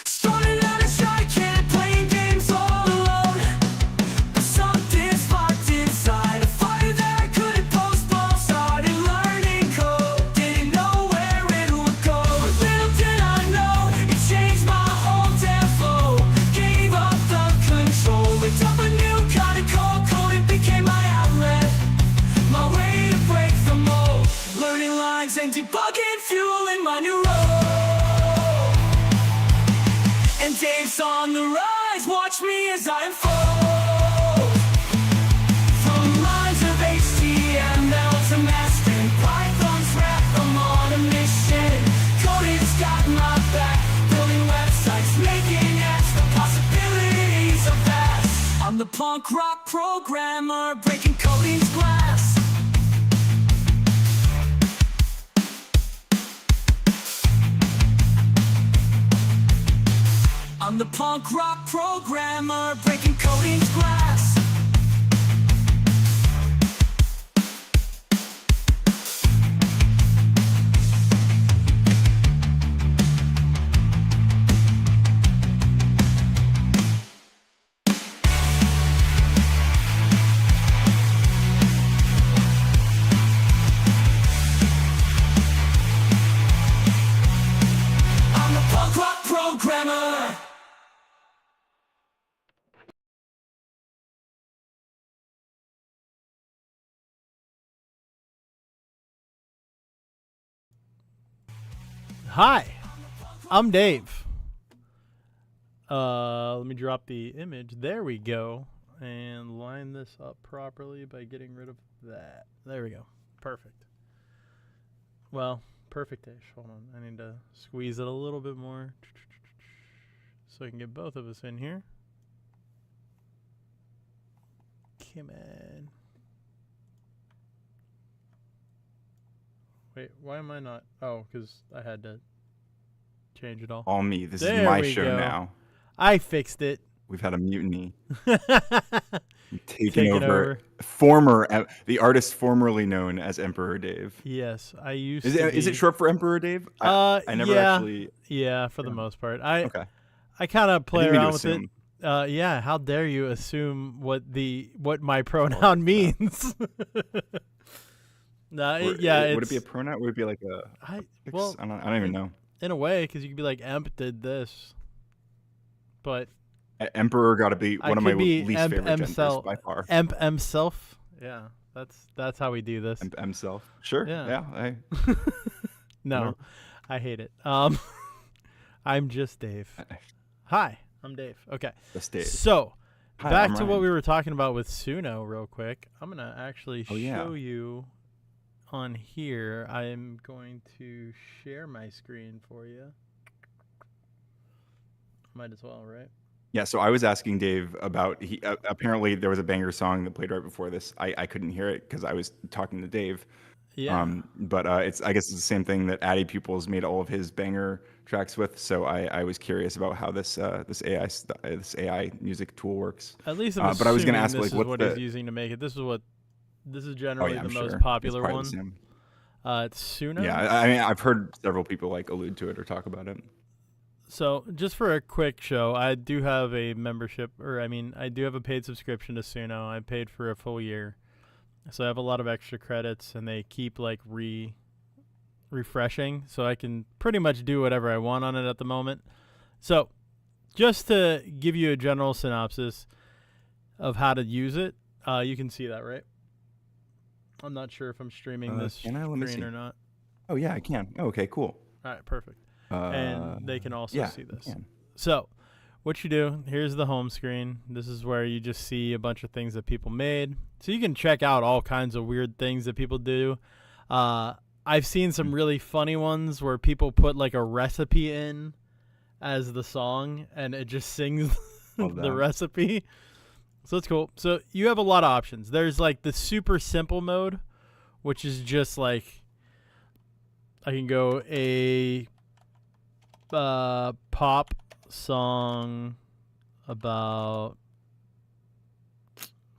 Started out a shy kid playing games all alone, but something sparked inside, a fire that I couldn't postpone. Started learning code, didn't know where it would go. Little did I know, it changed my whole damn flow. Gave up the control, picked up a new kind of code, it became my outlet, my way to break the mold. Learning lines and debugging, fueling my new role. And Dave's on the rise, watch me as I unfold. From lines of HTML to mastering Python's rap, I'm on a mission. Coding's got my back, building websites, making apps, the possibilities are vast. I'm the punk rock programmer, breaking coding's glass. I'm the punk rock programmer, breaking coding's glass. I'm the punk rock programmer. Hi, I'm Dave. Let me drop the image. There we go. And line this up properly by getting rid of that. There we go. Perfect. Well, perfect-ish. Hold on. I need to squeeze it a little bit more so I can get both of us in here. Come on. Wait, why am I not? Oh, because I had to change it all. All me. This There is my we show go. now. I fixed it. We've had a mutiny. Taking Taken over. The artist formerly known as Emperor Dave. Yes, I used Is to it, is be. it short for Emperor Dave? I never yeah, actually. Yeah, for the most part. I Okay. I kind of play didn't mean to around with it. assume. Yeah, how dare you assume what my pronoun means? No, yeah, Would it be a pronoun? Would it be like a? well, I don't even know. in a way, because you could be like, Emp did this, but Emperor got to be one of my could be least Emp favorite genders himself. by far. Emp himself. Yeah, that's how we do this. Emp himself. Sure. Yeah. No, Whatever. I hate it. I'm just Dave. Hi, I'm Dave. Okay. That's Dave. So, Hi, back I'm to what Ryan. we were talking about with Suno real quick. I'm going to actually Oh, yeah. show you on here. I'm going to share my screen for you. Might as well, right? Yeah, so I was asking Dave about apparently there was a banger song that played right before this. I couldn't hear it because I was talking to Dave. Yeah. But I guess it's the same thing that Addy Pupils made all of his banger tracks with. So I was curious about how this AI music tool works. At least I'm but I was gonna assuming ask this like is what what the he's using to make it. This is oh generally yeah, the I'm most sure. popular It's probably one. the same. It's Suno. Yeah, I mean I've heard several people like allude to it or talk about it. So, just for a quick show, I do have a membership, I do have a paid subscription to Suno. I paid for a full year. So I have a lot of extra credits, and they keep like refreshing, so I can pretty much do whatever I want on it at the moment. So, just to give you a general synopsis of how to use it, you can see that, right? I'm not sure if I'm streaming this Can I? Let me screen see. or not. Oh yeah, I can. Oh, okay, cool. All right, perfect. And they can also see I this. can. So, what you do, here's the home screen. This is where you just see a bunch of things that people made. So you can check out all kinds of weird things that people do. I've seen some really funny ones where people put like a recipe in as the song, and it just sings the recipe. So it's cool. So you have a lot of options. There's like the super simple mode, which is just like I can go a pop song about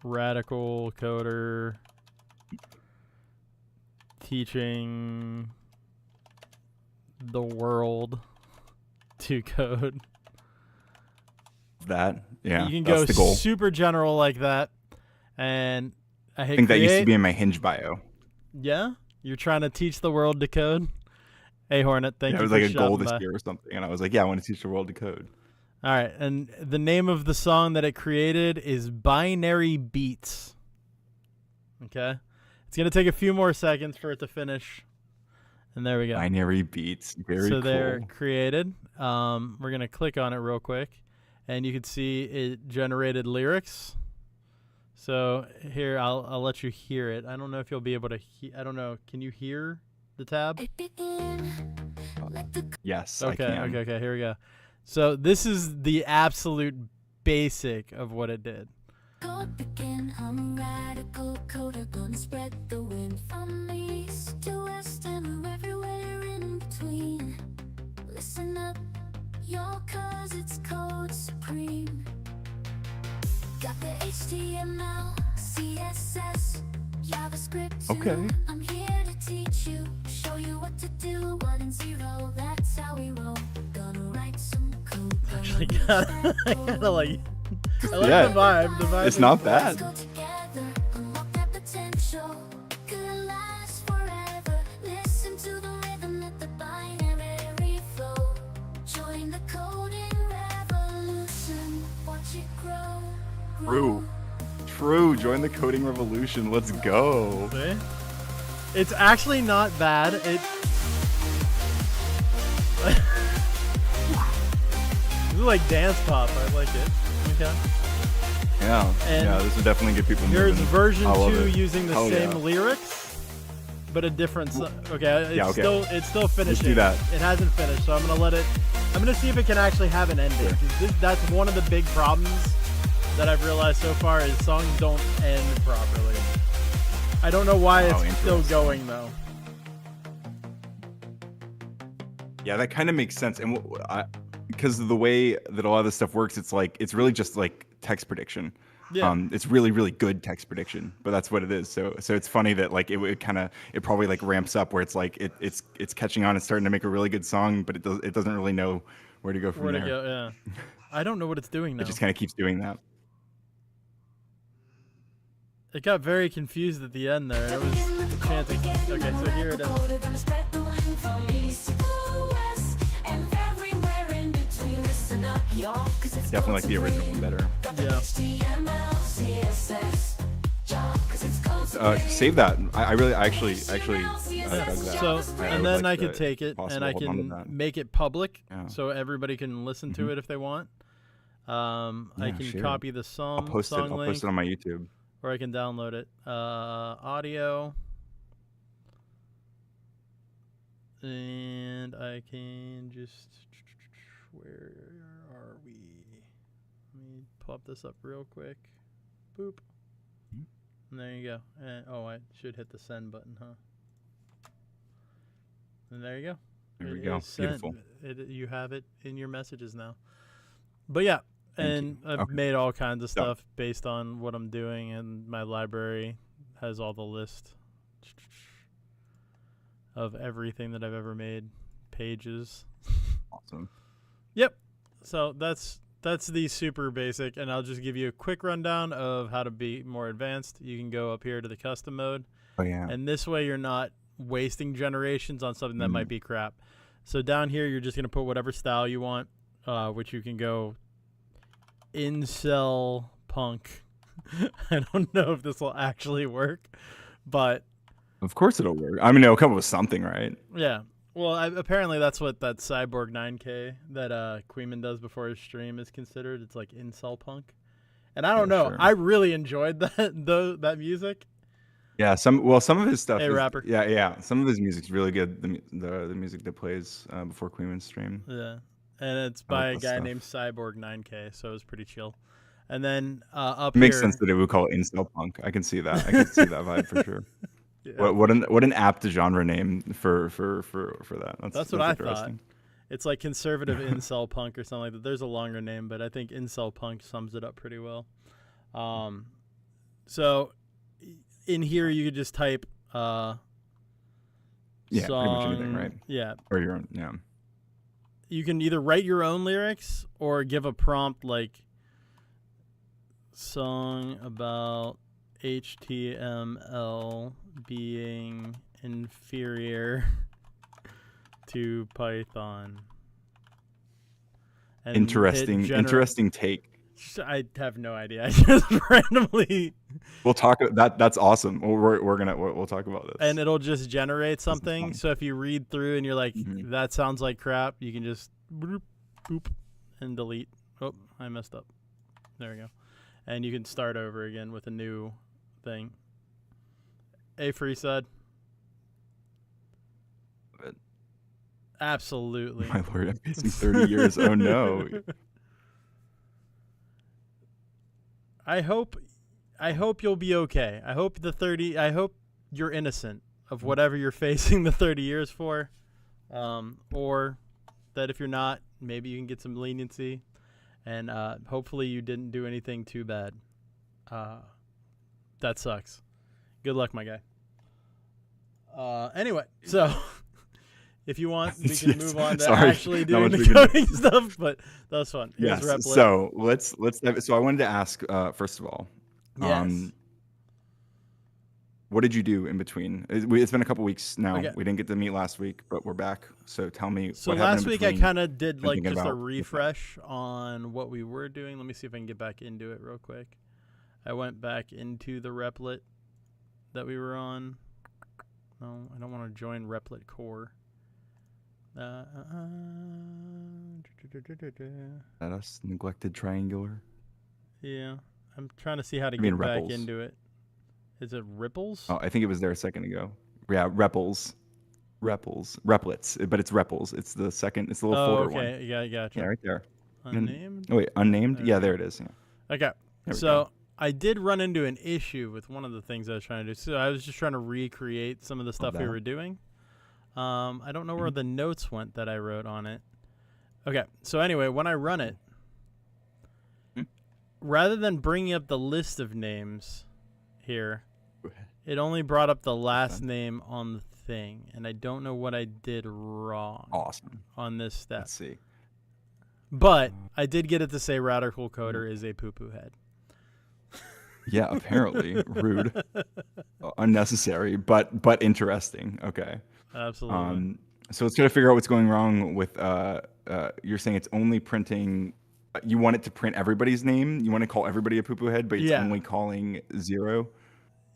radical coder teaching the world to code. that. Yeah, You can that's go the goal. super general like that, and I hit I think that used to create. be in my Hinge bio. Yeah, you're trying to teach the world to code. Hey Hornet, thank Yeah, it you was for like a goal stopping this by. year or something, and I was like, yeah, I want to teach the world to code. All right, and the name of the song that it created is Binary Beats. Okay, it's gonna take a few more seconds for it to finish, and there we go. Binary beats, very So cool. they're created. We're gonna click on it real quick, and you can see it generated lyrics. So here, I'll let you hear it. I don't know if you'll be able to. I don't know. Can you hear the tab? Yes, Okay. I can. Okay. Here we go. So this is the absolute basic of what it did. Code begin, I'm radical coder, gonna spread the wind from east to west and everywhere in between. Listen up, y'all, cause it's code supreme. Got the HTML, CSS, JavaScript too. Okay. I'm here to teach you, show you what to do. 1 and 0, that's how we roll. Gonna write some code. Actually, I kind of like. I like Yeah. the vibe. The vibe. It's is- not bad. Let's go together, unlock that potential. Could last forever. Listen to the rhythm at the binary flow. Join the coding revolution. Watch it grow. True. True. Join the coding revolution. Let's go. See? It's actually not bad. It. This is like dance pop. I like it. Okay. Yeah. And yeah, this would definitely get people Here's moving. version I love 2 it. using the Hell same yeah. lyrics, but a different. Okay, it's Yeah, okay. it's still finishing. that. It hasn't finished, so I'm gonna let it. I'm gonna see if it can actually have an ending. Sure. 'Cause that's one of the big problems that I've realized so far is songs don't end properly. I don't know why Oh, it's still interesting. going though. Yeah, that kind of makes sense. And because of the way that a lot of this stuff works, it's really just like text prediction. Yeah. It's really, really good text prediction, but that's what it is. So it's funny that like it probably like ramps up where it's like it's catching on and starting to make a really good song, but it doesn't really know where to go from Where to there. go? Yeah. I don't know what it's doing now. It just kind of keeps doing that. It got very confused at the end there. It was chanting. Okay, so here it is. Definitely like the original one better. Yeah. Save that. I actually dug that. So, I and would then like I could to take it possibly and I hold on to can that. make it public, Yeah. so everybody can listen to Mhm. it if they want. I Yeah, can sure. copy the I'll song post it. I'll link, post it on my YouTube. or I can download it. Audio, and I can just. Where are we? Let me pop this up real quick. Boop. And there you go. And, I should hit the send button, huh? And there you go. There we It go. is sent. Beautiful. You have it in your messages now. But yeah, Thank and you. I've Okay. made all kinds of Yeah. stuff based on what I'm doing, and my library has all the list of everything that I've ever made. Pages. Awesome. Yep. So that's the super basic, and I'll just give you a quick rundown of how to be more advanced. You can go up here to the custom mode, Oh yeah. and this way you're not wasting generations on something that Mhm. might be crap. So down here, you're just going to put whatever style you want, which you can go incel punk. I don't know if this will actually work, but Of course it'll work. I mean, it'll come up with something, right? yeah. Well, apparently that's what that Cyborg 9K that Queeman does before his stream is considered. It's like incel punk. And I don't Yeah, know. sure. I really enjoyed that music. Yeah. Some of his stuff. Hey, is, rapper. Yeah. Some of his music's really good. The music that plays before Queen's stream. Yeah. And it's I like by a that guy stuff. named Cyborg 9K, so it was pretty chill. And then up It makes here, sense that it would call it incel punk. I can see that. I can see that vibe for sure. yeah, What an apt genre name for that. that's what I thought. interesting. It's like conservative incel punk or something like that. There's a longer name, but I think incel punk sums it up pretty well. So in here you could just type Yeah, pretty much anything, song- right? Yeah. Or your own. Yeah. You can either write your own lyrics or give a prompt like Song about HTML being inferior to Python. And Interesting take. I have no idea. I just randomly. We'll talk that. That's awesome. We'll talk about this. And it'll just generate something. So if you read through and you're like, that sounds like crap, you can just boop, boop and delete. Oh, I messed up. There we go. And you can start over again with a new thing. A free side. Absolutely. My lord, I'm facing 30 years. Oh no. I hope you'll be okay. I hope you're innocent of whatever you're facing the 30 years for. Or that if you're not, maybe you can get some leniency. And hopefully you didn't do anything too bad. That sucks. Good luck, my guy. Anyway, so if you want, we can move on to actually doing the coding stuff. But that was fun. Yes. So let's. So I wanted to ask first of all, yes. What did you do in between? It's been a couple weeks now. Okay. We didn't get to meet last week, but we're back. So tell me. So what last week I kind of did like just a about refresh on what we were doing. Let me see if I can get back into it real quick. I went back into the replit that we were on. No, I don't want to join replit core. That us neglected triangular. Yeah, I'm trying to see how to mean get back Repls. into it. Is it Ripples? Oh, I think it was there a second ago. Yeah, replets, but it's repls. It's the second. It's the little folder one. Okay, yeah, gotcha. Yeah, right there. Unnamed. Oh wait, unnamed. Yeah, there it is. Yeah. Okay, we so I did run into an issue with one of the things I was trying to do. So I was just trying to recreate some of the stuff we were doing. I don't know where the notes went that I wrote on it. Okay, so anyway, when I run it, rather than bringing up the list of names here, it only brought up the last name on the thing, and I don't know what I did wrong. Awesome. On this step. Let's see. But I did get it to say Radical Coder is a poo-poo head. Yeah, apparently rude, unnecessary, but interesting. Okay. Absolutely. So let's try to figure out what's going wrong with. You're saying it's only printing. You want it to print everybody's name. You want to call everybody a poo-poo head, but it's only calling 0.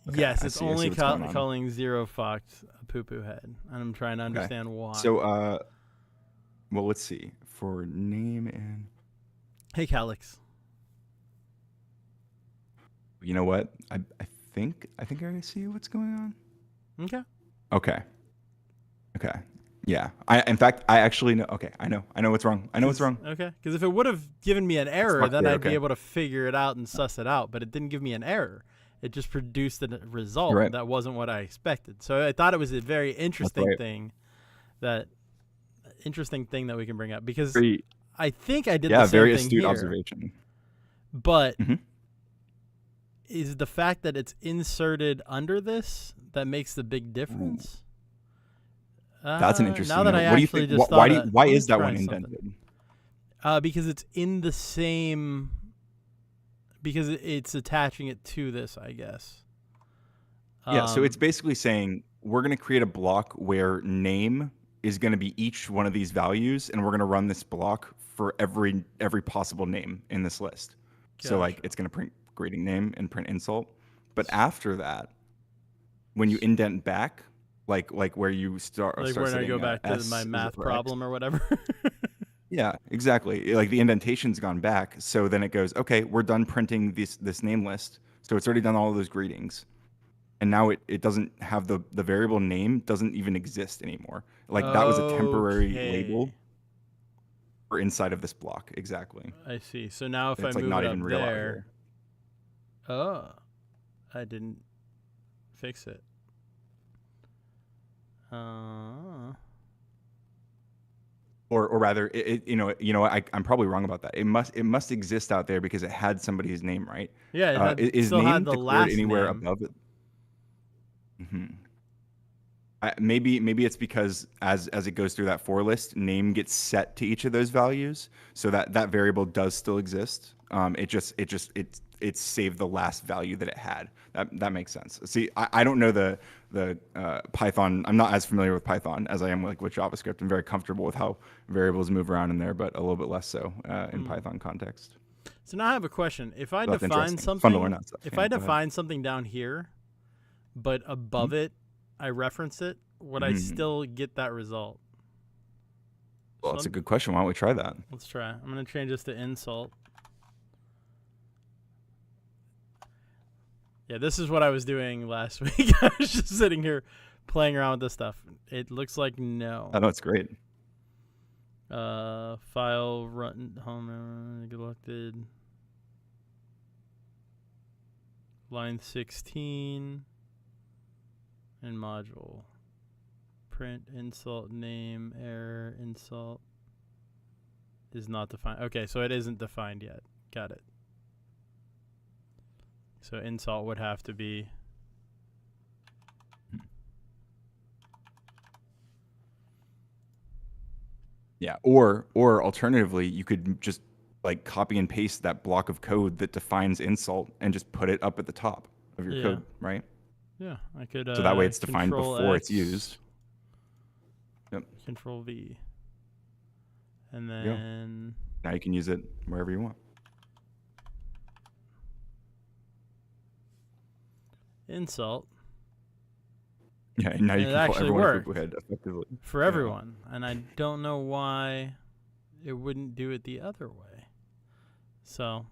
Okay, yes, it's only calling 0 Fox a poo-poo head, and I'm trying to understand why. So, well, let's see for name and. Hey, Calix. You know what? I think I see what's going on. Okay. Okay. Yeah. I actually know. Okay. I know what's wrong. What's wrong. Okay. Because if it would have given me an error, then I'd be able to figure it out and suss it out. But it didn't give me an error. It just produced a result that wasn't what I expected. So I thought it was a very interesting thing that we can bring up because I think I did the same very thing astute here, observation. But is the fact that it's inserted under this that makes the big difference? That's an interesting. Now that note. I What do you actually think? just Why is that try one something. indented? Because it's in the same. Because it's attaching it to this, I guess. Yeah. So it's basically saying we're going to create a block where name is going to be each one of these values, and we're going to run this block for every possible name in this list. Gotcha. So like it's going to print greeting name and print insult, but after that, when you indent back, like where you start, like where I go back to my math problem or whatever. Yeah, exactly. Like the indentation's gone back, so then it goes, okay, we're done printing this name list. So it's already done all of those greetings, and now it doesn't have the variable name doesn't even exist anymore. Like that was a temporary label for inside of this block. Exactly. I see. So now if it's I like move not it even up real out there, here. I didn't fix it. Or rather, I'm probably wrong about that. It must exist out there because it had somebody's name, right? Yeah, is still name had the declared last anywhere name. above it? Mm-hmm. Maybe it's because as it goes through that for list, name gets set to each of those values, so that variable does still exist. It saved the last value that it had. That makes sense. See, I don't know the Python. I'm not as familiar with Python as I am with JavaScript. I'm very comfortable with how variables move around in there, but a little bit less so in Python context. So now I have a question. If I That's define interesting. Fun to learn something, that stuff. if Yeah, I go ahead. define something down here, but above it, I reference it, would I still get that result? Well, that's a good question. Why don't we try that? Let's try. I'm going to change this to insult. Yeah, this is what I was doing last week. I was just sitting here playing around with this stuff. It looks like no. I know it's great. File run home selected. Line 16 and module. Print insult name error insult is not defined. Okay, so it isn't defined yet. Got it. So insult would have to be Yeah, or alternatively, you could just like copy and paste that block of code that defines insult and just put it up at the top of your code, right? Yeah, I could. So that way it's defined Control before X, it's used. Yep. Control V, and then Now you can use it wherever you want. insult Yeah, and now you It can call actually everyone worked. a head effectively. for everyone, and I don't know why it wouldn't do it the other way. So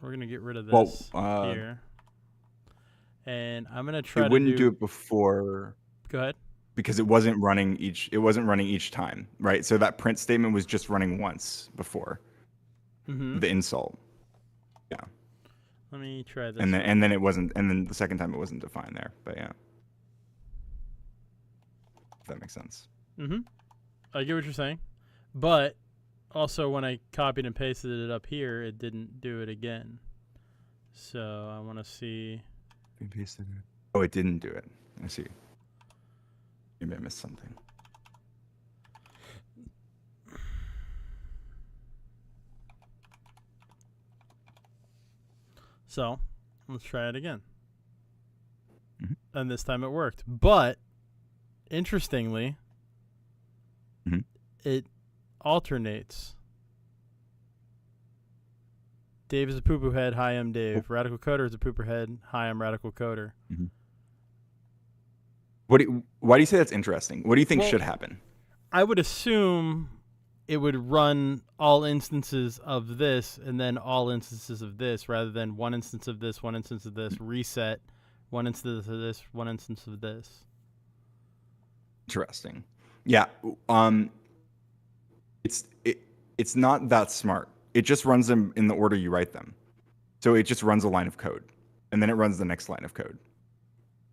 we're gonna get rid of this here, and I'm gonna try. It wouldn't do it before. Go ahead. Because it wasn't running each time, right? So that print statement was just running once before the insult. Yeah. Let me try this. And then it wasn't, and then the second time it wasn't defined there. But yeah. If that makes sense. I get what you're saying, but also when I copied and pasted it up here, it didn't do it again. So I want to see. You pasted it. Oh, it didn't do it. I see. Maybe I missed something. So let's try it again. And this time it worked. But interestingly, it alternates. Dave is a poo-poo head. Hi, I'm Dave. Radical Coder is a pooper head. Hi, I'm Radical Coder. Why do you say that's interesting? What do you think should happen? I would assume it would run all instances of this and then all instances of this, rather than one instance of this, one instance of this, reset, one instance of this, one instance of this. Interesting. Yeah. It's not that smart. It just runs them in the order you write them. So it just runs a line of code, and then it runs the next line of code.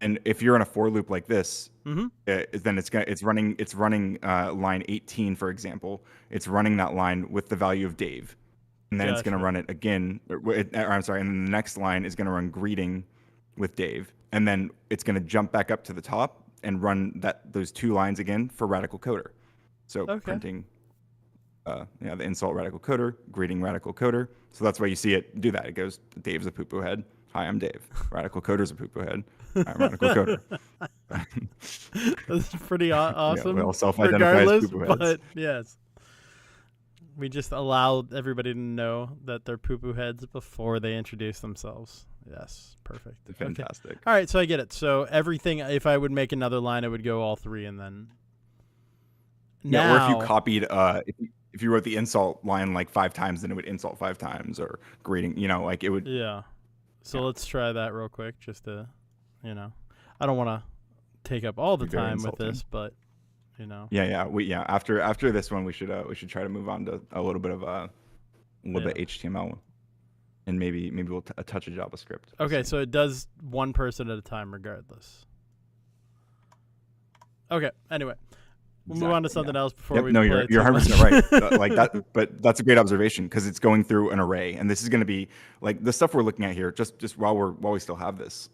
And if you're in a for loop like this, then it's running line 18, for example. It's running that line with the value of Dave, and then it's going to run it again. And then the next line is going to run greeting with Dave, and then it's going to jump back up to the top and run those two lines again for Radical Coder. So printing, the insult Radical Coder, greeting Radical Coder. So that's why you see it do that. It goes, Dave's a poo-poo head. Hi, I'm Dave. Radical Coder's a poo-poo head. I'm Radical Coder. That's pretty awesome. We all self-identify as poo-poo heads. But yes, we just allow everybody to know that they're poo-poo heads before they introduce themselves. Yes, perfect. Fantastic. Okay. All right, so I get it. So everything, if I would make another line, I would go all three, and then or if you copied, if you wrote the insult line like 5 times, then it would insult 5 times, or greeting. Like it would. Yeah. So let's try that real quick, just to, I don't want to take up all the time with this, but, Yeah. After this one, we should try to move on to a little bit of bit of HTML, and maybe we'll a touch of JavaScript. Okay, so it does one person at a time, regardless. Okay. Anyway, we'll move on to something else before we. No, play you're too 100% much. right. Like that, but that's a great observation, because it's going through an array, and this is going to be like the stuff we're looking at here. Just while we still have this,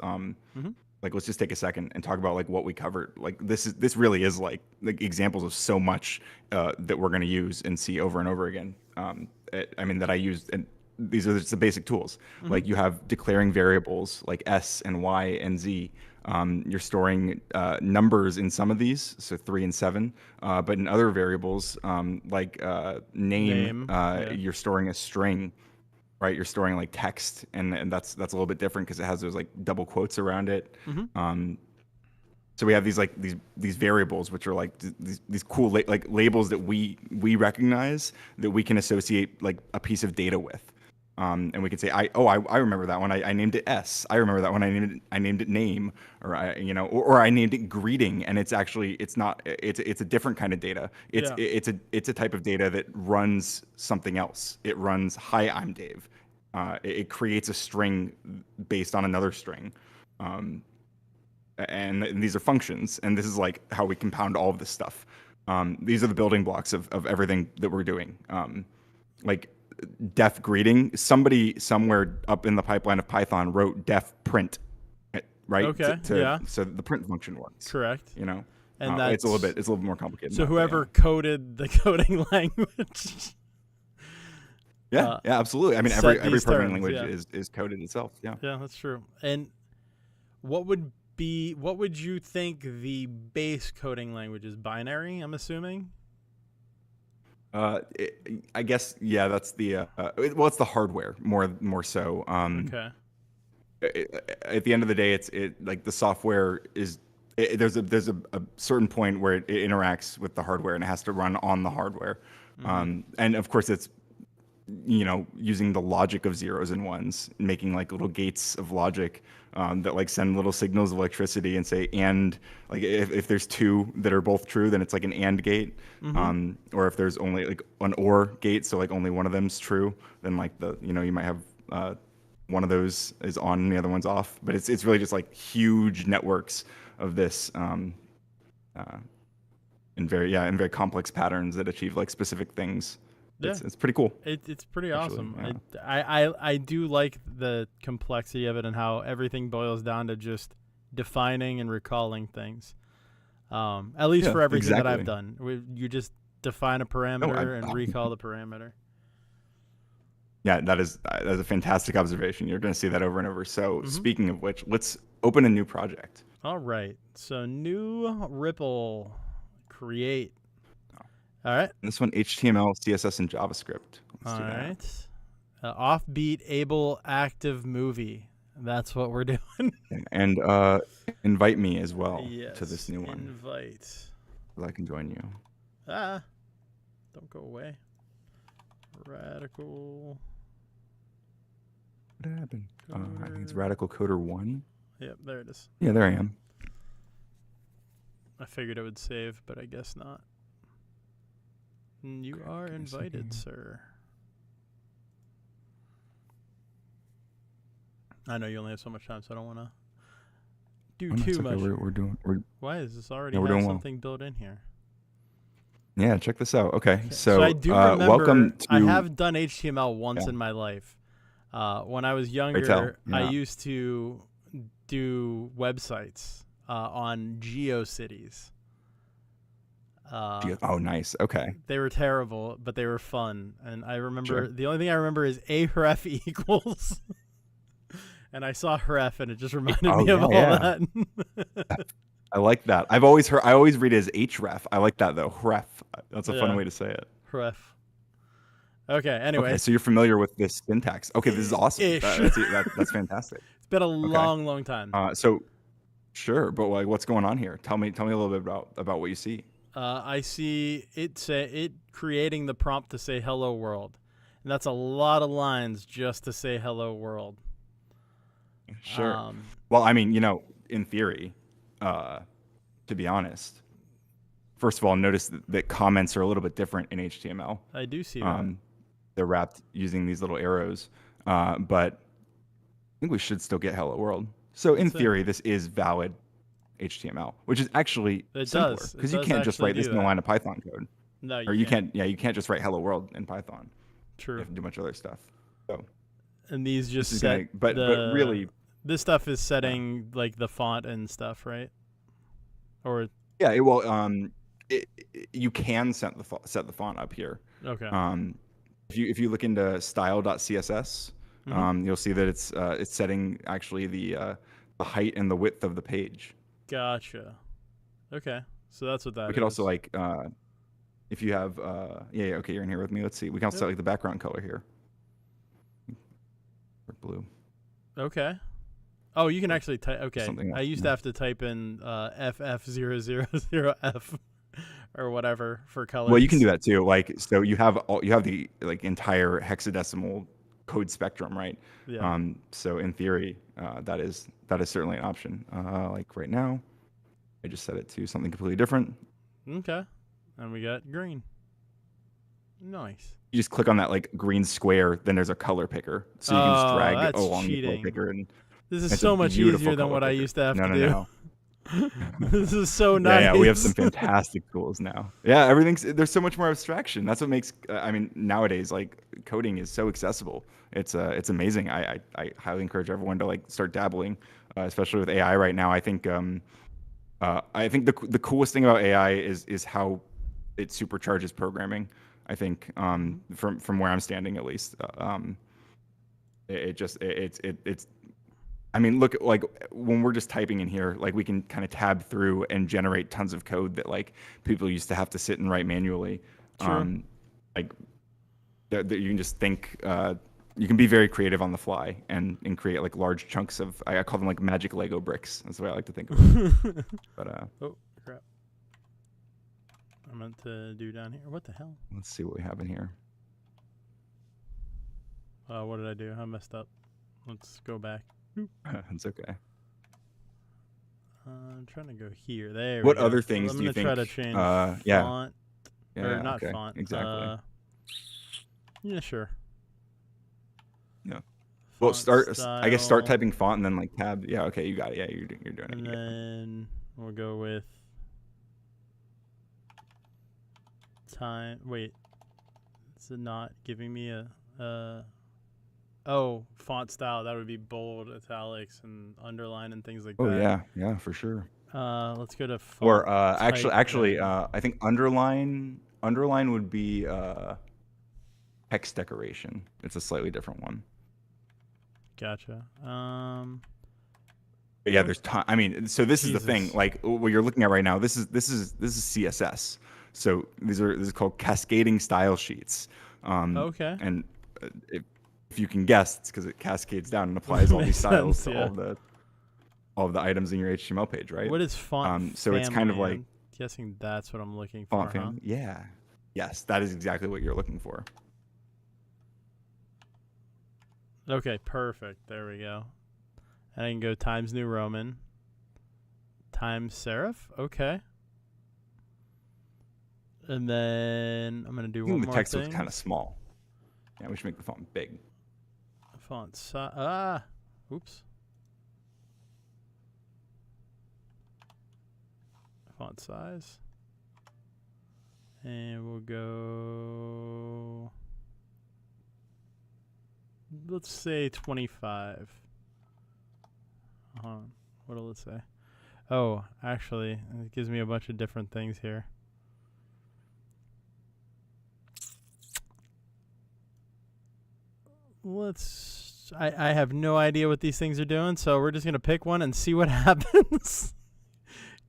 like let's just take a second and talk about like what we covered. Like this really is like examples of so much that we're going to use and see over and over again. I mean that I used, and these are just the basic tools. Like you have declaring variables like s and y and z. You're storing numbers in some of these, so 3 and 7, but in other variables like name, Yeah. you're storing a string. Right, you're storing like text, and that's a little bit different because it has those like double quotes around it. So we have these like these variables, which are like these cool like labels that we recognize that we can associate like a piece of data with, and we can say I remember that one. I named it S. I remember that one. I named it name, or or I named it greeting, and it's not. It's a different kind of data. It's a type of data that runs something else. It runs hi, I'm Dave. It creates a string based on another string. And these are functions, and this is like how we compound all of this stuff. These are the building blocks of everything that we're doing. Like def greeting, somebody somewhere up in the pipeline of Python wrote def print, right? Okay, So the print function works. Correct. And that's it's a little bit more complicated. So than that, whoever coded the coding language. Yeah, absolutely. I mean, set every these programming terms, language is coded itself. Yeah. Yeah, that's true. And what would you think the base coding language is? Binary, I'm assuming. I guess that's the it's the hardware more so. Okay. At the end of the day, it's like the software is. There's a certain point where it interacts with the hardware and it has to run on the hardware, and of course it's using the logic of zeros and ones, making like little gates of logic that like send little signals of electricity and say and, like if there's two that are both true, then it's like an and gate, or if there's only like an or gate, so like only one of them's true, then like you might have one of those is on and the other one's off, but it's really just like huge networks of this in very complex patterns that achieve like specific things. Yeah. It's pretty cool. It's pretty Actually, awesome. yeah. I do like the complexity of it and how everything boils down to just defining and recalling things. At least for everything that I've done, you just define a parameter and recall the parameter. Yeah, that's a fantastic observation. You're going to see that over and over. So speaking of which, let's open a new project. All right. So new Ripple create. All right. This one, HTML, CSS, and JavaScript. All right. Offbeat able active movie. That's what we're doing. And invite me as well Yes, to this new one. Invite. So I can join you. Don't go away. Radical. What happened? I think it's Radical Coder 1. Yep, there it is. Yeah, there I am. I figured it would save, but I guess not. You are invited, sir. I know you only have so much time, so I don't want to do too much. Why is this already have something built in here? Yeah, check this out. Okay, so I do remember welcome to. I have done HTML once in my life. When I was younger, I used to do websites on GeoCities. Oh, nice. Okay. They were terrible, but they were fun. And I remember the only thing I remember is href equals. And I saw href, and it just reminded me of all that. I like that. I always read it as href. I like that though. Href. That's a fun way to say it. Href. Okay. Anyway. Okay, so you're familiar with this syntax. Okay, this is awesome. That's fantastic. It's been a long time. So, sure, but like, what's going on here? Tell me a little bit about what you see. I see it creating the prompt to say hello world. And that's a lot of lines just to say hello world. Sure. Well, I mean, in theory, to be honest, first of all, notice that comments are a little bit different in HTML. I do see that. They're wrapped using these little arrows. But I think we should still get hello world. So in theory, this is valid HTML, which is actually simpler because you can't just write this in a line of Python code. No, you can't. Yeah, you can't just write hello world in Python. True. You have to do a bunch of other stuff. So, and these just but really, This stuff is setting like the font and stuff, right? Or Yeah, it will. You can set the font up here. okay. If you look into style.css, you'll see that it's setting actually the height and the width of the page. Gotcha. Okay, so that's what that is. We could also like if you have yeah, okay, you're in here with me. Let's see. We can also set like the background color here. Blue. Okay. Oh, you can actually type. Okay, Something else, I used to have to type in FF000F or whatever for colors. Well, you can do that too. Like, so you have the like entire hexadecimal code spectrum, right? Yeah. So in theory, that is certainly an option. Like right now, I just set it to something completely different. Okay, and we got green. Nice. You just click on that like green square, then there's a color picker, so you can just drag that's along the color cheating. picker, and This is it's so a much beautiful easier than color what I picker. used to have to No. do. This is so nice. Yeah, we have some fantastic tools now. Yeah, there's so much more abstraction. That's what makes I mean, nowadays like coding is so accessible. It's amazing. I highly encourage everyone to like start dabbling, especially with AI right now. I think the coolest thing about AI is how it supercharges programming. I think from where I'm standing at least, it's I mean, look, like when we're just typing in here, like we can kind of tab through and generate tons of code that like people used to have to sit and write manually. True. Like that you can just think, you can be very creative on the fly and create like large chunks of, I call them like magic Lego bricks. That's the way I like to think of it. But oh crap! I meant to do down here. What the hell? let's see what we have in here. What did I do? I messed up. Let's go back. It's okay. I'm trying to go here. There. What we go. other things I'm do you gonna try think? to change Yeah. font or not okay. font. Exactly. Yeah, sure. Yeah. Well, Font I guess start style, typing font and then like tab. Yeah. Okay. You got it. Yeah. You're doing it. and then we'll go with time. Wait, is it not giving me a? Oh, font style. That would be bold, italics, and underline and things like Oh that. yeah, for sure. Let's go to font Or type actually, then. I think underline would be text decoration. It's a slightly different one. Gotcha. But yeah, there's ton. I mean, so this is the thing. Jesus. Like what you're looking at right now. This is CSS. So this is called cascading style sheets. Okay. And if you can guess, it's because it cascades down and applies all these Makes styles sense, to all of the items in your HTML page, right? What is font? So it's kind of family? like I'm guessing that's what I'm looking for. font family. Yeah. Yes, that is exactly what you're looking for. Okay, perfect. There we go. And I can go Times New Roman, Times Serif. Okay. And then I'm gonna do I think one the more text thing. looks kind of small. Yeah, we should make the font big. Font size. Oops. Font size. And we'll go. Let's say 25. Hold on. What'll it say? Oh, actually, it gives me a bunch of different things here. I have no idea what these things are doing, so we're just going to pick one and see what happens.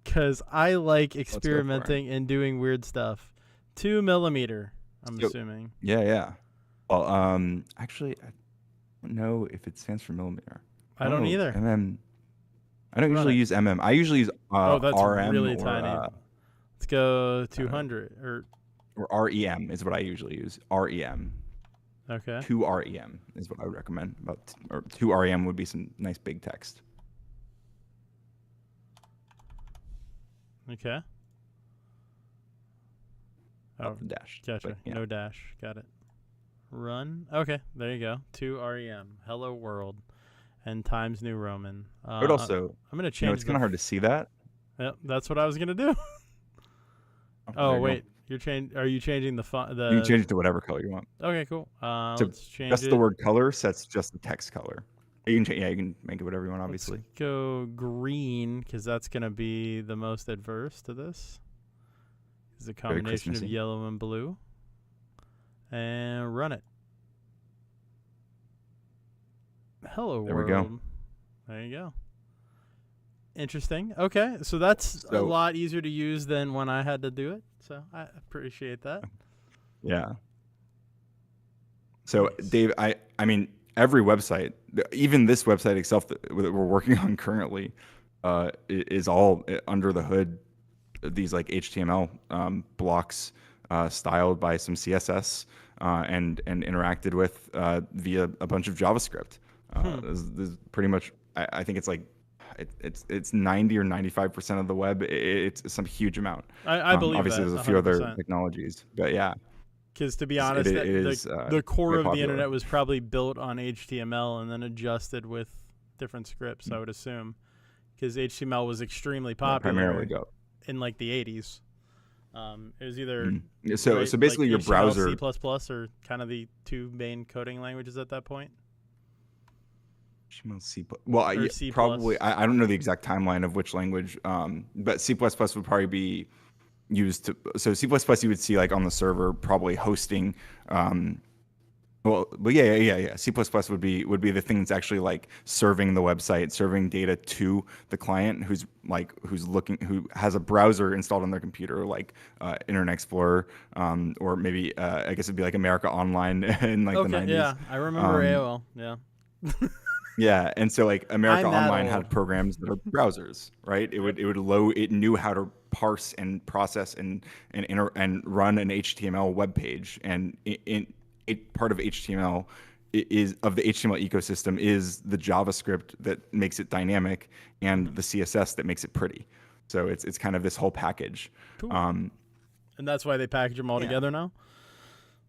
Because I like go for it. experimenting and doing weird stuff. 2 millimeter, I'm Yep. assuming. Yeah. Well, actually, I don't know if it stands for millimeter. I don't know either. MM. I don't Run usually it. use MM. I usually use Oh, that's RM really or, tiny. Let's go 200 or REM is what I usually use. REM. okay. 2 REM is what I would recommend. Or 2 REM would be some nice big text. Okay. Oh, Not the dash. gotcha. but, yeah. No dash. Got it. Run. Okay, there you go. 2 REM. Hello world. And Times New Roman. I would also, I'm gonna change. you know, it's kind of hard to see that. Yep, that's what I was gonna do. there Oh you go. wait, are you changing the font? You can change it to whatever color you want. Okay, cool. So Let's change just it. the word color sets just the text color. You can you can make it whatever you want, obviously. Let's go green because that's going to be the most adverse to this. It's a combination of Christmassy. yellow and blue. And run it. Hello There world. we go. There you go. Interesting. Okay, so that's a So- lot easier to use than when I had to do it. So I appreciate that. Yeah. So Nice. Dave, I mean, every website, even this website itself that we're working on currently, is all under the hood. These like HTML blocks styled by some CSS and interacted with via a bunch of JavaScript. This pretty much, I think it's like it's 90 or 95% of the web. It's some huge amount. I believe obviously that, there's a few other 100%. technologies, but yeah. Because to be It honest, is, the core very of the popular. internet was probably built on HTML and then adjusted with different scripts, I would assume. Because HTML was extremely popular Primarily go. in like the 80s. It was either So right, so basically like your HTML, browser. C++ or kind of the two main coding languages at that point. HTML, C++. Well, Or C++. probably. I don't know the exact timeline of which language, but C++ would probably be used to. So C++ you would see like on the server probably hosting. But yeah. C++ would be the thing that's actually like serving the website, serving data to the client who has a browser installed on their computer, like Internet Explorer, or maybe I guess it'd be like America Online in like the 90s. Yeah, I remember AOL. Yeah. Yeah, and so like America I'm that Online old. had programs that are browsers, right? It would load. It knew how to parse and process and run an HTML web page, and part of HTML is of the HTML ecosystem is the JavaScript that makes it dynamic and the CSS that makes it pretty. So it's kind of this whole package. Cool. And that's why they package them all together now,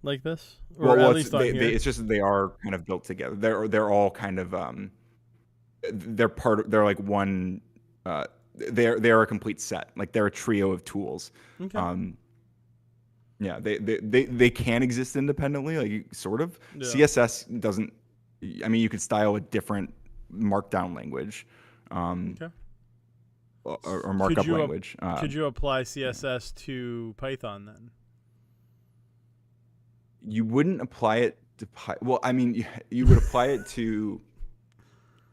like this, or Well, at least on here. it's just that they are kind of built together. They're all kind of they're like one. They're a complete set. Like they're a trio of tools. Okay. Yeah, they can exist independently, like sort of. Yeah. CSS doesn't. I mean, you could style a different markdown language, Okay. or markup language. Could you apply CSS to Python then? You wouldn't apply it to well, I mean, you would apply it to.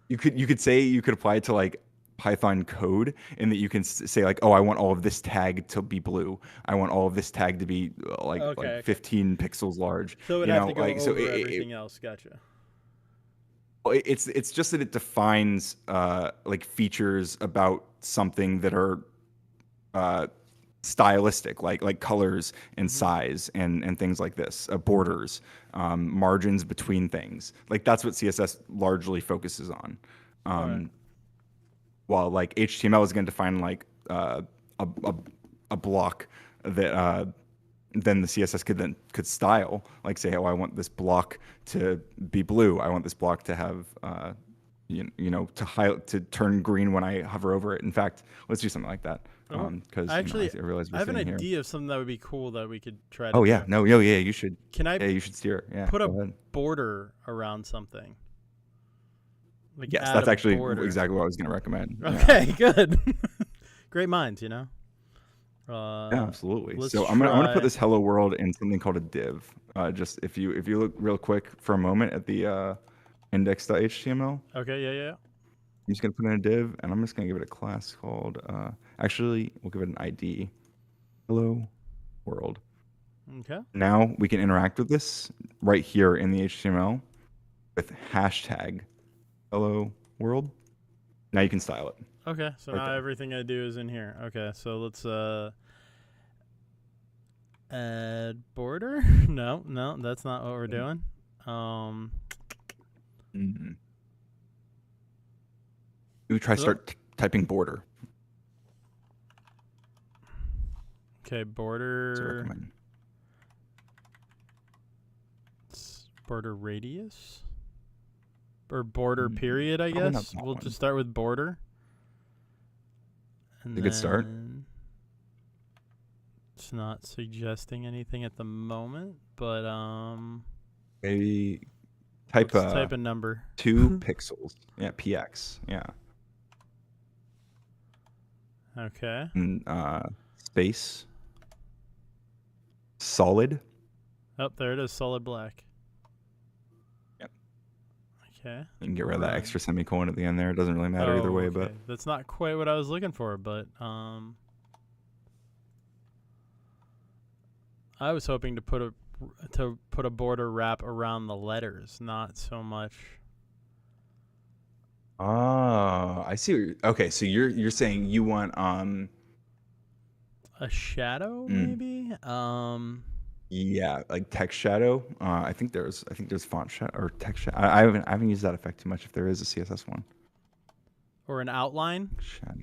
You could say you could apply it to like Python code, in that you can say like, oh, I want all of this tag to be blue. I want all of this tag to be like 15 pixels large. So it would you have know, to go like, over so everything else. Gotcha. It's just that it defines like features about something that are stylistic, like colors and size and things like this, borders, margins between things. Like that's what CSS largely focuses on. Right. While like HTML is going to define like a block that then the CSS could style, like say, oh, I want this block to be blue. I want this block to have you know to turn green when I hover over it. In fact, let's do something like that. Because Actually, I realize we're I have an sitting here. idea of something that would be cool that we could try to Oh do. yeah, no, yeah, you should. Can I Yeah, you should steer it. Yeah, put a go ahead. border around something? Like Yes, add that's a actually border. exactly what I was going to recommend. Yeah. Okay, good. Great minds, you know. Yeah, absolutely. let's So I'm gonna try- put this hello world in something called a div. Just if you look real quick for a moment at the index.html, Okay, yeah. I'm just gonna put in a div, and I'm just gonna give it a class called. Actually, we'll give it an ID. Hello world. Okay. Now we can interact with this right here in the HTML with hashtag hello world. Now you can style it. Okay, so Right now there. everything I do is in here. Okay, so let's add border. No, that's not what we're doing. Mhm. We try start typing border. Okay, So border. recommend. Border radius? Or border period, I probably not guess. that We'll one. just start with border. And A good start. then it's not suggesting anything at the moment, but Maybe Type Let's type a number. 2 pixels. Yeah, px. Yeah. Okay. And space. Solid. Oh, there it is. Solid black. Yep. Okay. You can get rid of that Right. extra semicolon at the end there. It doesn't really matter either way, but that's not quite what I was looking for, but I was hoping to put a border wrap around the letters, not so much. oh, I see. Okay, so you're saying you want A shadow, Mm. maybe. yeah, like text shadow. I think there's font shadow or text shadow. I haven't used that effect too much. If there is a CSS one, Or an outline. shadow.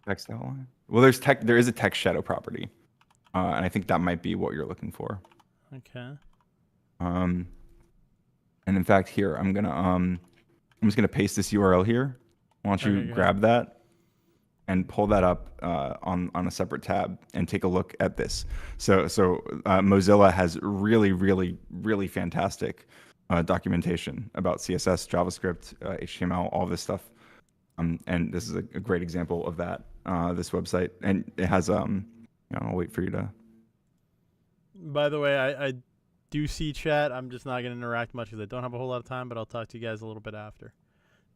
Text outline. Well, there is a text shadow property, and I think that might be what you're looking for. Okay. And in fact, here I'm just gonna paste this URL here. Why don't you Okay, go grab that and pull that up on a separate tab and take a look at this. So Mozilla has really fantastic documentation about CSS, JavaScript, HTML, all this stuff. And this is a great example of that. This website, and it has I'll wait for you to. By the way, I do see chat. I'm just not going to interact much because I don't have a whole lot of time, but I'll talk to you guys a little bit after.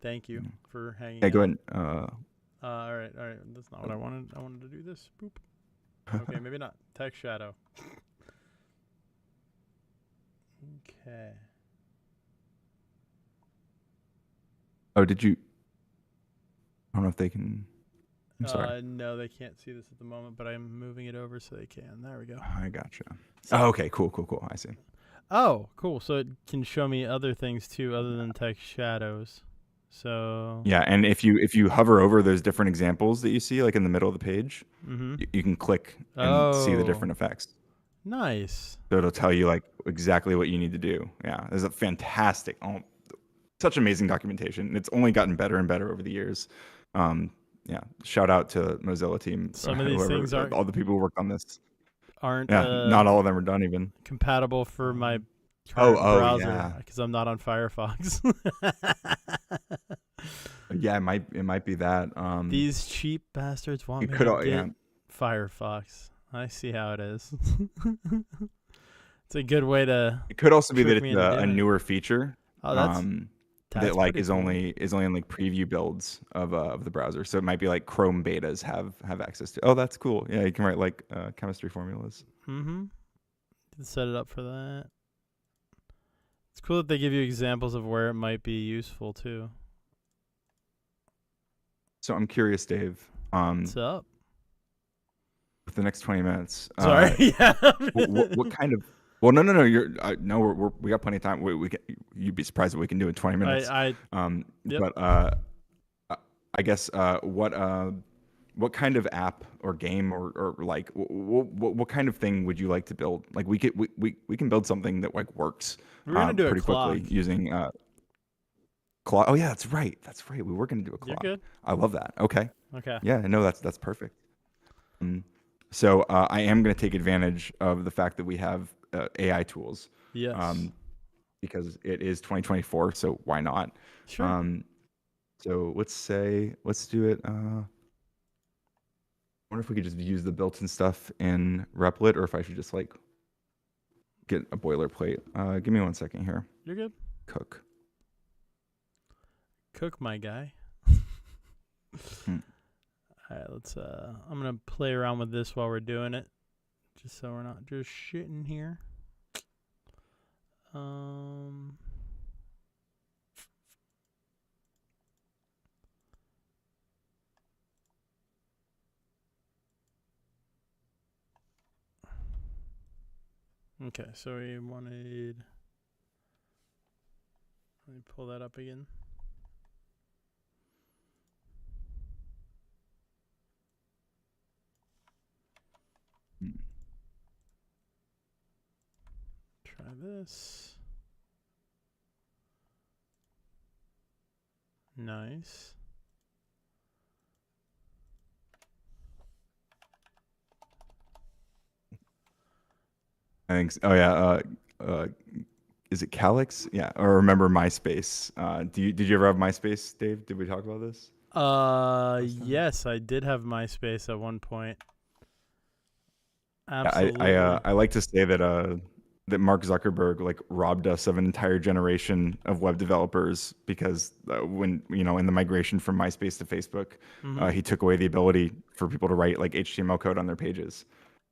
Thank you for hanging Yeah, out. go ahead. All right. That's not what I wanted. I wanted to do this. Boop. Okay, maybe not. Text shadow. Okay. Oh, did you? I don't know if they can. I'm sorry. No, they can't see this at the moment, but I'm moving it over so they can. There we go. I gotcha. Oh, okay, cool. I see. Oh, cool. So it can show me other things too, other than text shadows. So Yeah, and if you hover over those different examples that you see, like in the middle of the page, you can click and see the different effects. Nice. So it'll tell you like exactly what you need to do. Yeah, there's a fantastic, such amazing documentation. It's only gotten better and better over the years. Yeah, shout out to Mozilla team. Some of these things aren't all the people who worked on this. Aren't Not all of them are done even compatible for my current browser yeah. because I'm not on Firefox. Yeah, it might be that. These cheap bastards want it me could to al- get yeah. Firefox. I see how it is. It's a good way to. It could also be that trick me it's into a doing it. newer feature. Oh, that's that like pretty is cool. only in like preview builds of the browser. So it might be like Chrome betas have access to. Oh, that's cool. Yeah, you can write like chemistry formulas. Mm-hmm. Can set it up for that. It's cool that they give you examples of where it might be useful too. So I'm curious, Dave. What's up? With the next 20 minutes. Sorry. Yeah. What kind of? Well, no. We got plenty of time. You'd be surprised what we can do in 20 minutes. Yep. But I guess what kind of app or game or like what kind of thing would you like to build? Like we can build something that like works We're gonna do pretty a clock. quickly using clock. Oh yeah, that's right. We were gonna do a clock. You're good. I love that. Okay. Okay. Yeah, no, that's perfect. So I am going to take advantage of the fact that we have AI tools. Yes. Because it is 2024, so why not? Sure. So let's do it. I wonder if we could just use the built-in stuff in Replit, or if I should just like get a boilerplate. Give me 1 second here. You're good. Cook. Cook, my guy. All right, let's I'm going to play around with this while we're doing it, just so we're not just shitting here. Okay, so we wanted, let me pull that up again. Try this. Nice. I think. Oh yeah. is it Calyx? Yeah, or remember MySpace? Did you ever have MySpace, Dave? Did we talk about this? Last time? Yes, I did have MySpace at one point. Yeah, Absolutely. I like to say that Mark Zuckerberg like robbed us of an entire generation of web developers because when in the migration from MySpace to Facebook, Mhm. he took away the ability for people to write like HTML code on their pages.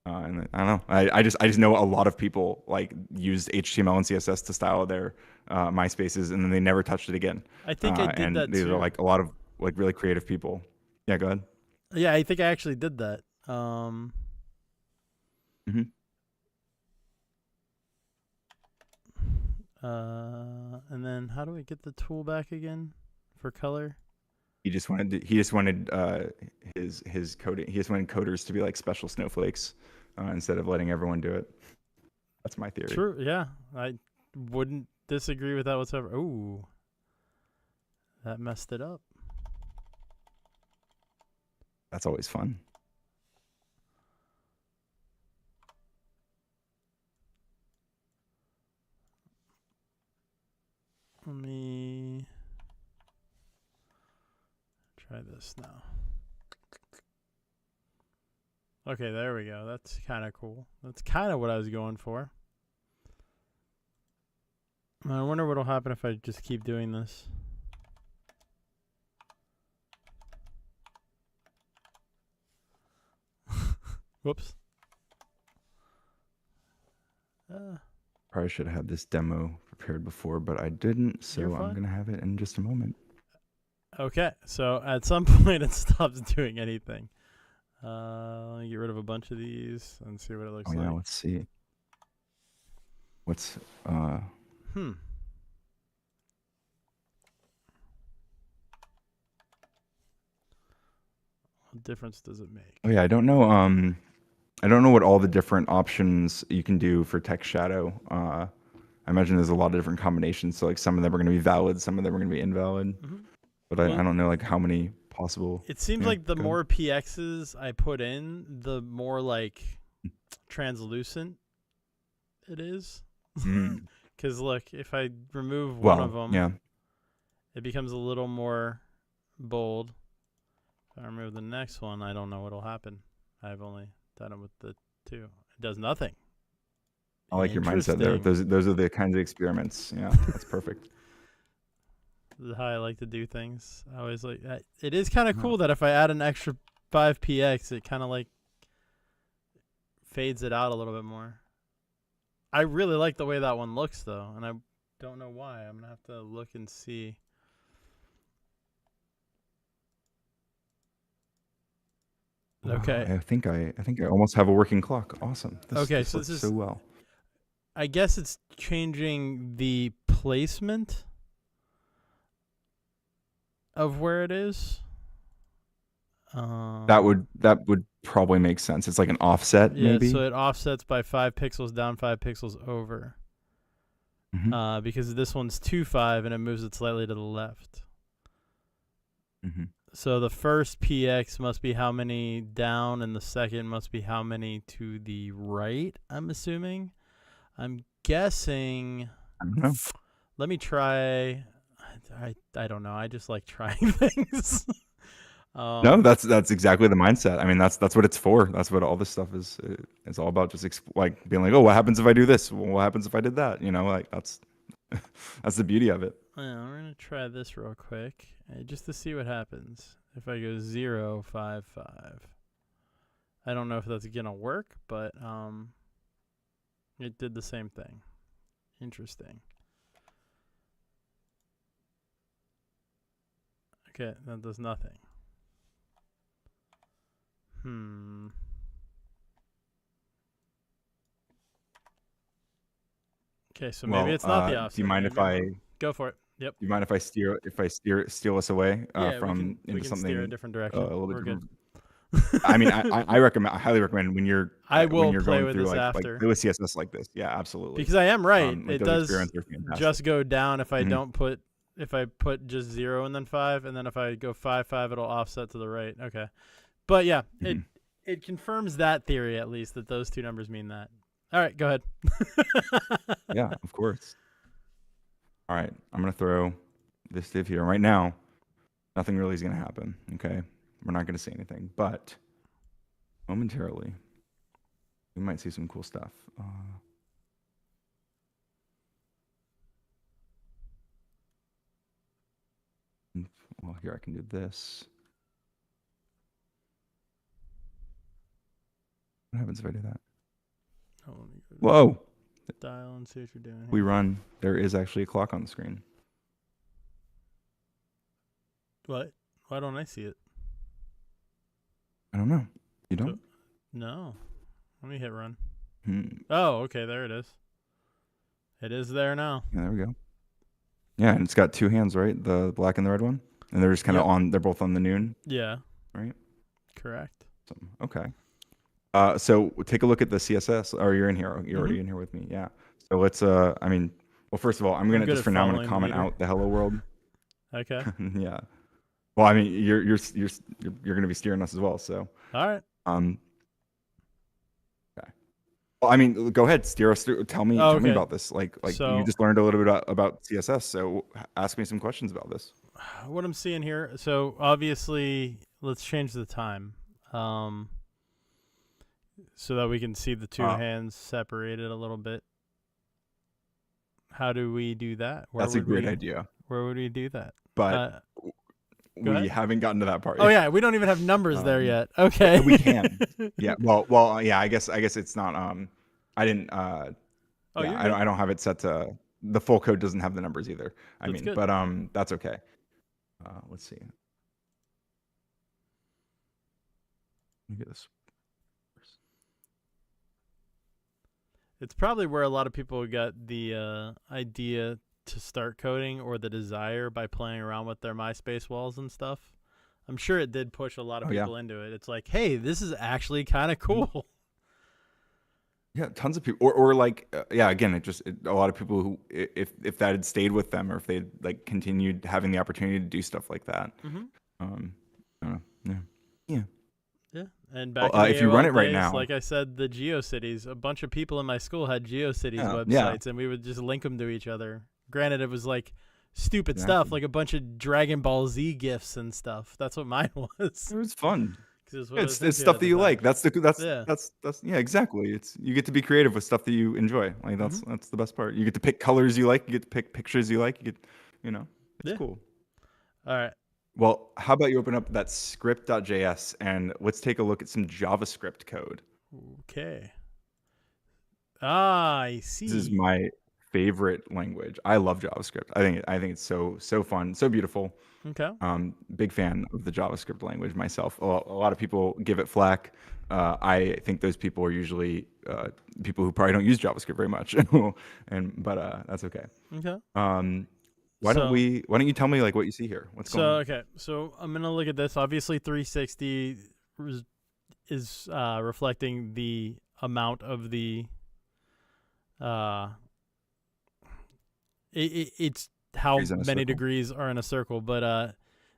And I don't know. I just know a lot of people like used HTML and CSS to style their MySpaces, and then they never touched it again. I think I did And that these are too. like a lot of like really creative people. Yeah, go ahead. Yeah, I think I actually did that. Hmm. And then how do I get the tool back again for color? He just wanted his coding. He just wanted coders to be like special snowflakes instead of letting everyone do it. That's my theory. True. Yeah, I wouldn't disagree with that whatsoever. Ooh, that messed it up. That's always fun. Let me try this now. Okay, there we go. That's kind of cool. That's kind of what I was going for. I wonder what'll happen if I just keep doing this. Whoops. Probably should have had this demo prepared before, but I didn't, so You're I'm fine. gonna have it in just a moment. Okay, so at some point it stops doing anything. Let me get rid of a bunch of these and see what it looks Oh yeah, like. let's see. What's What difference does it make? Oh yeah, I don't know. I don't know what all the different options you can do for text shadow. I imagine there's a lot of different combinations. So like some of them are going to be valid, some of them are going to be invalid. Mm-hmm. But Well, I don't know like how many possible. it seems Yeah, like the go ahead. more PXs I put in, the more like translucent it is. Mm. Because look, if I remove one of Well, them, yeah. it becomes a little more bold. If I remove the next one, I don't know what'll happen. I've only done it with the two. It does nothing. I like your mindset there. Interesting. Those are the kinds of experiments. Yeah, that's perfect. This is how I like to do things. I always like that. It is kind of Oh. cool that if I add an extra 5px, it kind of like fades it out a little bit more. I really like the way that one looks though, and I don't know why. I'm gonna have to look and see. Wow, Okay. I think I almost have a working clock. Awesome. Okay, this so works this is- so well. I guess it's changing the placement of where it is. That would probably make sense. It's like an offset, Yeah, maybe. so it offsets by 5 pixels down, 5 pixels over. Mhm. Because this one's 2.5 and it moves it slightly to the left. Mhm. So the first PX must be how many down, and the second must be how many to the right, I'm assuming. I'm guessing. I don't know. Let me try. I don't know. I just like trying things. No, that's exactly the mindset. I mean, that's what it's for. That's what all this stuff is. It's all about just like being like, oh, what happens if I do this? Well, what happens if I did that? Like that's that's the beauty of it. Yeah, we're gonna try this real quick, just to see what happens if I go 0, 5, 5. I don't know if that's gonna work, but it did the same thing. Interesting. Okay, that does nothing. Okay, so maybe it's not the offset. Do you mind if I Go for it? Yep. Do you mind if I steal us away Yeah, from we into can something steer a different direction. a little bit We're different? good. I mean, I highly recommend when you're I will when you're play going with through this like after. play with CSS like this. Yeah, absolutely. Because I am right. Like It those does experiments are fantastic. just go down if I Mhm. don't put if I put just 0 and then 5, and then if I go 5, 5, it'll offset to the right. Okay, but yeah, Mhm. it confirms that theory at least, that those two numbers mean that. All right, go ahead. Yeah, of course. All right, I'm gonna throw this div here. Right now, nothing really is gonna happen. Okay, we're not gonna say anything, but momentarily, we might see some cool stuff. Well, here I can do this. What happens if I do that? Oh, let me go Whoa! dial and see what you're doing. We Here. run. There is actually a clock on the screen. What? Why don't I see it? I don't know. You don't? No. Let me hit run. Hmm. Oh, okay. There it is. It is there now. Yeah, there we go. Yeah, and it's got two hands, right? The black and the red one, and they're just kind of Yep. on. They're both on the noon, Yeah. right? Correct. Okay. So take a look at the CSS. Or you're in here. You're already in here with me. Yeah. So let's. I mean, well, first of all, I'm gonna good just at for now. I'm following gonna comment the leader. out the hello world. Okay. Yeah. Well, I mean, you're gonna be steering us as well. So. All right. Okay. Well, I mean, go ahead, steer us through. Tell me Okay. about this. Like So- you just learned a little bit about CSS. So ask me some questions about this. What I'm seeing here. So obviously, let's change the time, so that we can see the two hands separated a little bit. How do we do that? That's a great idea. Where would we do that? But go we ahead. haven't gotten to that part. Oh yeah, we don't even have numbers there yet. Okay. We can. Yeah. Well. Yeah. I guess it's not. I didn't. Oh, Yeah, you're I good. don't have it set to. The full code doesn't have the numbers either. I That's mean, good. but that's okay. Let's see. Let me get this. It's probably where a lot of people got the idea to start coding or the desire by playing around with their MySpace walls and stuff. I'm sure it did push a lot of Oh, yeah. people into it. It's like, hey, this is actually kind of cool. Yeah, tons of people, or like, yeah. Again, a lot of people who, if that had stayed with them, or if they would like continued having the opportunity to do stuff like that. Mm-hmm. I don't know. Yeah. Yeah, and back Well, in the if you run AOL it right days, now- like I said, the GeoCities, a bunch of people in my school had GeoCities Yeah, websites, yeah. and we would just link them to each other. Granted, it was like stupid stuff, Exactly. like a bunch of Dragon Ball Z gifs and stuff. That's what mine was. It was fun. 'Cause it's what I was It's into stuff at that the you time. like. Yeah. That's yeah, exactly. It's you get to be creative with stuff that you enjoy. Like that's the best part. You get to pick colors you like. You get to pick pictures you like. It's Yeah. cool. All right. Well, how about you open up that script.js and let's take a look at some JavaScript code. Okay. Ah, I see. This is my favorite language. I love JavaScript. I think it's so fun, so beautiful. Okay. Big fan of the JavaScript language myself. A lot of people give it flack. I think those people are usually people who probably don't use JavaScript very much, but that's okay. Okay. Why So- don't you tell me like what you see here? What's going on? Okay. So I'm gonna look at this. Obviously, 360 is reflecting the amount of the it's how Degrees in a many circle. degrees are in a circle, but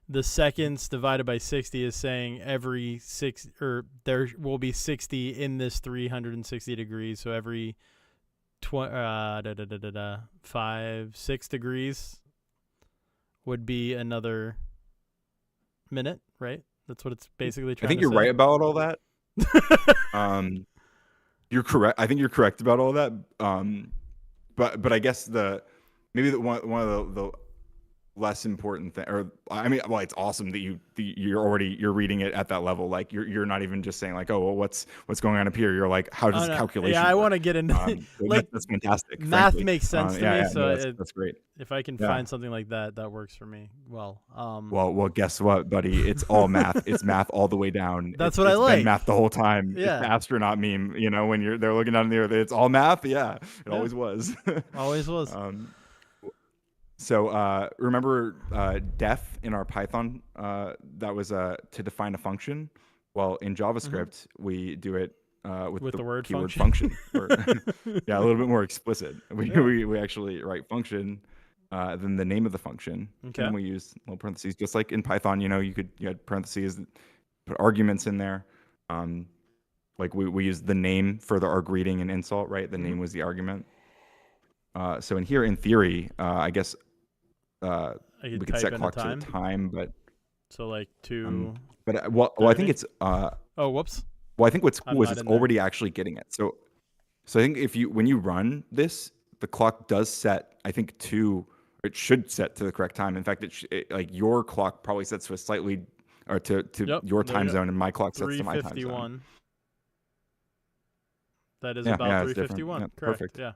the seconds divided by 60 is saying every six, or there will be 60 in this 360 degrees. So every 6 degrees would be another minute, right? That's what it's basically I trying think to you're say. right about all that. You're correct. I think you're correct about all that. But I guess maybe one of the less important thing, or I mean, well, it's awesome that you're reading it at that level. Like you're not even just saying like, oh, well, what's going on up here? You're like, how does no. calculation? Yeah, I work? want to get into So like that's fantastic. math frankly. makes sense to Yeah, me, so no, that's great. if I can Yeah. find something like that, that works for me. Well, Well, guess what, buddy? It's all math. It's math all the way down. That's It's what I been like. math the whole time. Yeah. It's the astronaut meme. When they're looking down in the earth, it's all math. Yeah, it Yeah. always was. always was. So remember def in our Python? That was to define a function. Well, in JavaScript, we do it with the word keyword function. Or, yeah, a little bit more explicit. We actually write function, then the name of the function, Okay. and we use little parentheses, just like in Python. You had parentheses, put arguments in there. Like we use the name for our greeting and insult, right? The name was the argument. So in here, in theory, I guess I we could could type set in a clock to time. the time, but So like 2. well, I think 30? it's Oh, whoops. well, I think what's I'm cool is not it's in there. already actually getting it. So I think when you run this, the clock does set, I think, it should set to the correct time. In fact, like your clock probably sets to a slightly, or to Yep, your there we time go. zone, and my clock sets to my time zone. 3:51. That is Yeah, about yeah, it's different. 3:51. Yeah, Correct. perfect. Yeah.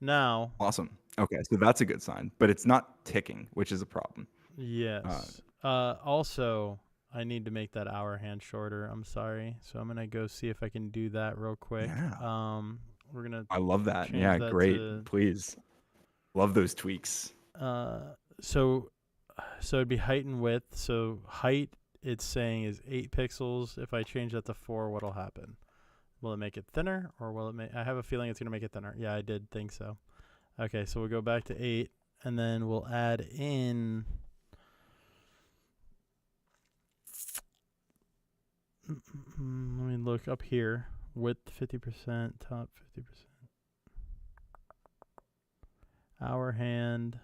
Now, Awesome. Okay, so that's a good sign, but it's not ticking, which is a problem. yes. Also, I need to make that hour hand shorter. I'm sorry. So I'm gonna go see if I can do that real quick. Yeah. We're gonna I love that. change Yeah, that great. to Please. Love those tweaks. so it'd be height and width. So height, it's saying is 8 pixels. If I change that to 4, what'll happen? Will it make it thinner, or will it make? I have a feeling it's gonna make it thinner. Yeah, I did think so. Okay, so we'll go back to 8, and then we'll add in. Let me look up here. Width 50%, top 50%. Hour hand.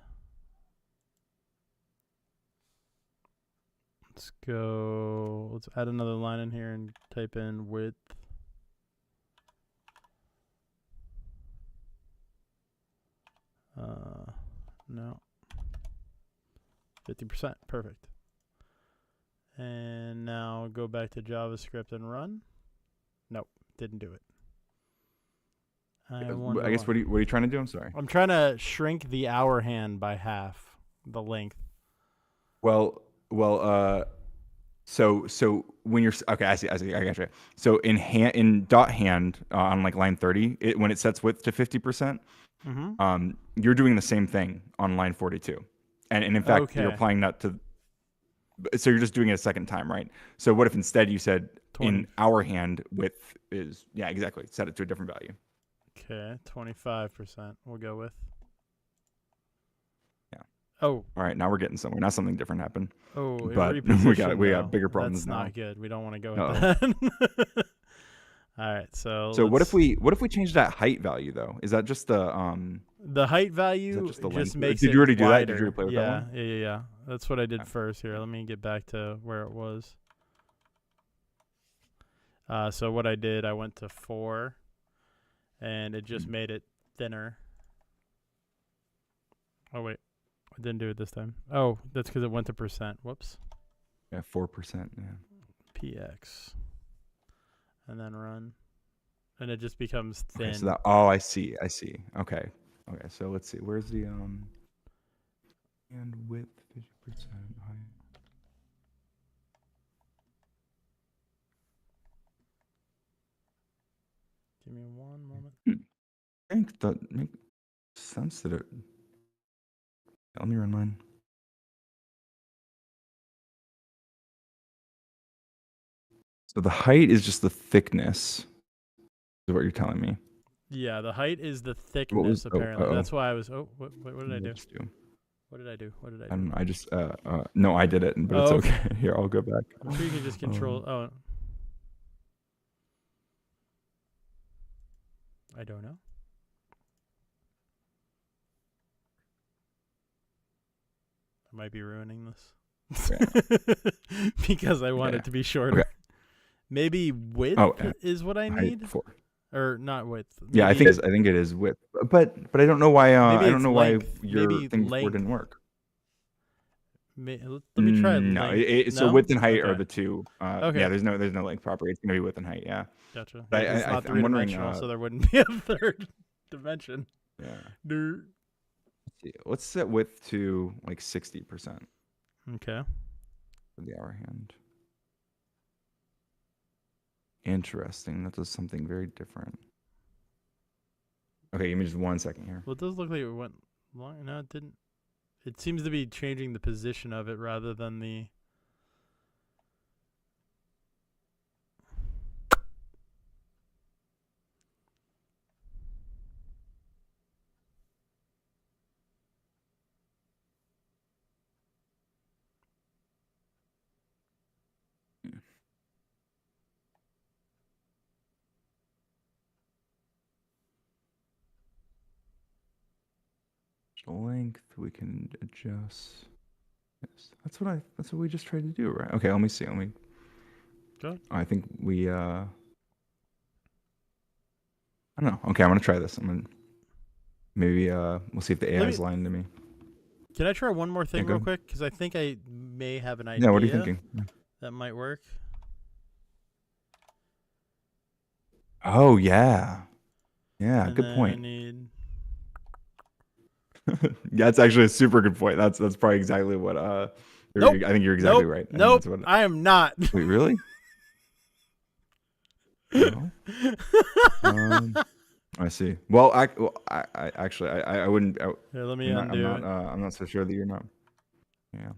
Let's go. Let's add another line in here and type in width. No. 50%. Perfect. And now go back to JavaScript and run. Nope, didn't do it. I guess what are you trying to do? I'm sorry. I'm trying to shrink the hour hand by half the length. Well, so when you're okay, I see, I got you. So in dot hand on like line 30, when it sets width to 50%, you're doing the same thing on line 42, and in fact you're applying that to. So you're just doing it a second time, right? So what if instead you said 20. in hour hand width is exactly, set it to a different value. Okay, 25% we'll go with. Yeah. Oh. All right, now we're getting somewhere. Now something different happened. Oh, but we got bigger problems That's now. not good. We don't want to go with that. All right, so what if we change that height value though? Is that just the height value just the just length? makes Did it you already do that? wider. Did you already play with that one? Yeah. That's what I did first. Here, let me get back to where it was. So what I did, I went to 4, and it just made it thinner. Oh wait, I didn't do it this time. Oh, that's because it went to percent. Whoops. Yeah, 4%. Yeah. PX, and then run, and it just becomes thin. Okay, so I see. Okay. So let's see. Where's the and width 50% height? Give me one moment. I think that makes sense that it. Let me run mine. So the height is just the thickness, is what you're telling me. Yeah, the height is the thickness, apparently. That's why I was... Oh, what did I do? What did I do? I just... no, I did it, but it's okay. Here, I'll go back. I'm sure you can just control... Oh. I don't know. I might be ruining this. Because I want it to be shorter. Okay. Maybe width is what I need? 4. Or not width. Yeah, I think it is width. But I don't know why I don't know why your thing before didn't work. Let me try length. So width and height are the two. Okay. Yeah, there's no length property. It's gonna be width and height. Yeah. Gotcha. But it's not I'm wondering. three-dimensional, so there wouldn't be a third dimension. Yeah. Let's set width to like 60%. Okay. For the hour hand. Interesting. That does something very different. Okay, give me just 1 second here. Well, it does look like it went long. No, it didn't. It seems to be changing the position of it rather than the... length. We can adjust. Yes, that's what we just tried to do, right? Okay, let me see. Good. I think we I don't know. Okay, I'm gonna try this. Maybe we'll see if the AI is lying to me. Can I try one more thing go real ahead. quick? Because I think I may have an idea. Yeah, what are you thinking? That might work. Oh yeah. Yeah, And good then point. I need. Yeah, that's actually a super good point. That's probably exactly what Nope. I think you're exactly Nope. right. I think Nope. that's what I am not. Wait, really? No. I see. Well, I actually I wouldn't Here, let me undo it. I'm not so sure that you're not. Yeah.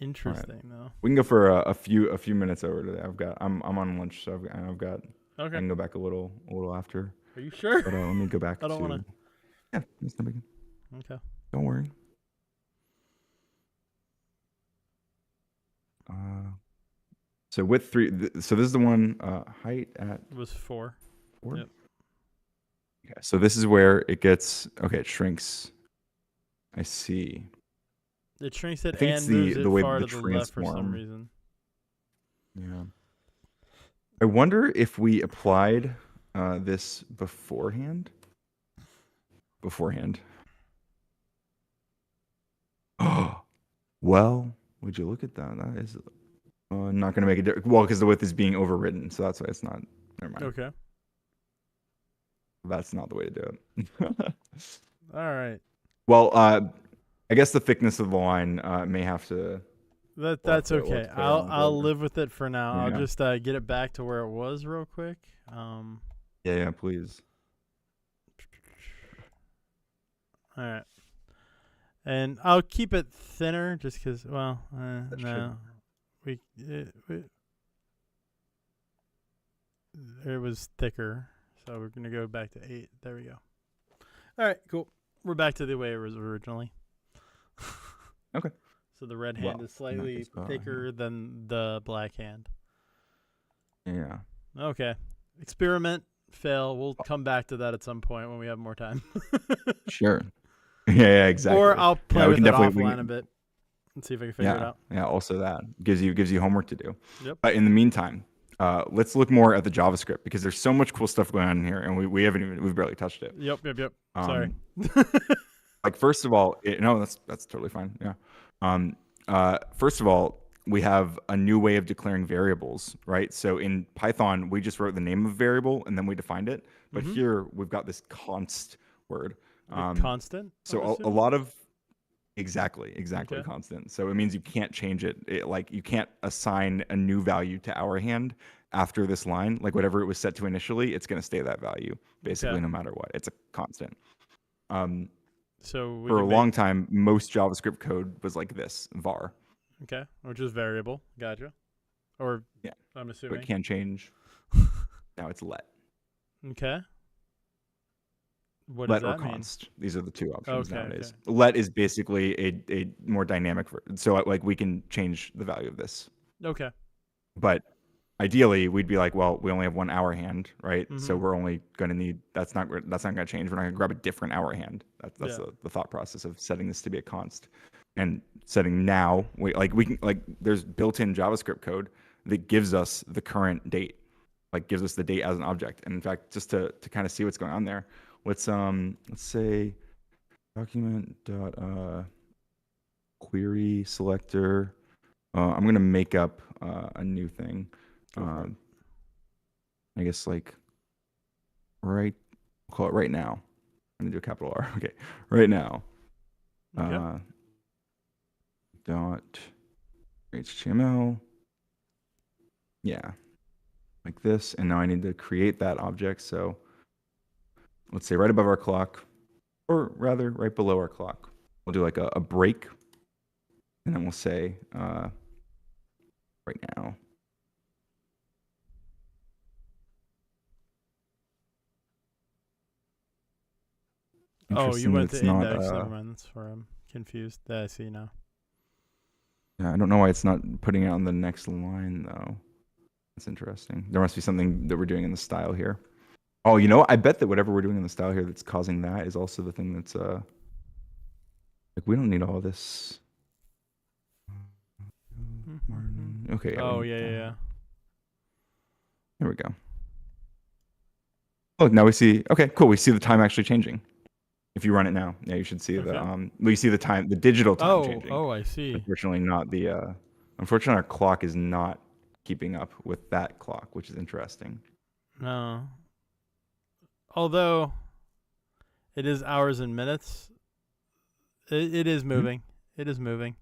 Interesting though. We can go for a few minutes over today. I'm on lunch, so I've got I Okay. can go back a little after. Are you sure? But let me go back I don't to. want to. Yeah, it's no big. Okay. Don't worry. So width 3. So this is the one height at It was 4. 4. Yep. Okay, so this is where it gets. Okay, it shrinks. I see. It shrinks it think it's and moves the it way far the to the left for some transform. reason. Yeah. I wonder if we applied this beforehand. Oh, well, would you look at that? That is not going to make a difference. Well, because the width is being overridden, so that's why it's not. Never mind. Okay. That's not the way to do it. All right. Well, I guess the thickness of the line may have to. That's we'll okay. have to play around with it a I'll little bit. live with it for now. I'll Yeah. just get it back to where it was real quick. Yeah, please. All right. And I'll keep it thinner just because, well, That no. It was thicker. So we're going to go back to 8. There we go. All right, cool. We're back to the way it was originally. Okay. So the red hand Well, is slightly nice. thicker than the black hand. Yeah. Okay. Experiment, fail. We'll come back to that at some point when we have more time. Sure. Yeah, exactly. Or I'll play we with can it definitely- offline a bit and see if I can figure it out. Yeah, also that gives you homework to do. Yep. In the meantime, let's look more at the JavaScript because there's so much cool stuff going on in here, and we've barely touched it. Yep. Sorry. Like first of all, no, that's totally fine. Yeah. First of all, we have a new way of declaring variables, right? So in Python, we just wrote the name of a variable and then we defined it. But here we've got this const word. Constant? So a lot of exactly Okay. constant. So it means you can't change it. Like you can't assign a new value to our hand after this line. Like whatever it was set to initially, it's going to stay that value basically no matter what. It's a constant. So we For a can long time, most JavaScript code was like this, var. Okay, which is variable. Gotcha. Or Yeah. I'm But assuming. it can change. Now it's let. Okay. What does Let or that mean? const. These are the two options Okay, nowadays. Let is basically a more dynamic. So like we can change the value of this. Okay. But ideally, we'd be like, well, we only have 1 hour hand, right? So Mhm. we're only going to need. That's not going to change. We're not going to grab a different hour hand. That's Yeah. the thought process of setting this to be a const, and setting now. We can there's built-in JavaScript code that gives us the current date, like gives us the date as an object. And in fact, just to kind of see what's going on there, let's say document dot query selector. I'm going to make up a new thing. Go for it. I guess we'll call it right now. I'm gonna do a capital R. Okay, right now. Okay. Dot HTML. Yeah, like this. And now I need to create that object. So let's say right above our clock, or rather right below our clock. We'll do like a break, and then we'll say right now. Oh, you Interesting that went it's to not, index. Never mind. That's where I'm confused. I see now. Yeah, I don't know why it's not putting it on the next line though. That's interesting. There must be something that we're doing in the style here. Oh, you know what? I bet that whatever we're doing in the style here that's causing that is also the thing that's like we don't need all this. Okay. Yeah, we Oh need yeah, that. yeah. Here we go. Oh, now we see. Okay, cool. We see the time actually changing. If you run it now, yeah, you should see the Okay. well, you see the time, the digital time Oh, changing. oh, I see. Unfortunately, not the. Unfortunately, our clock is not keeping up with that clock, which is interesting. No. Although it is hours and minutes, it is moving. It is moving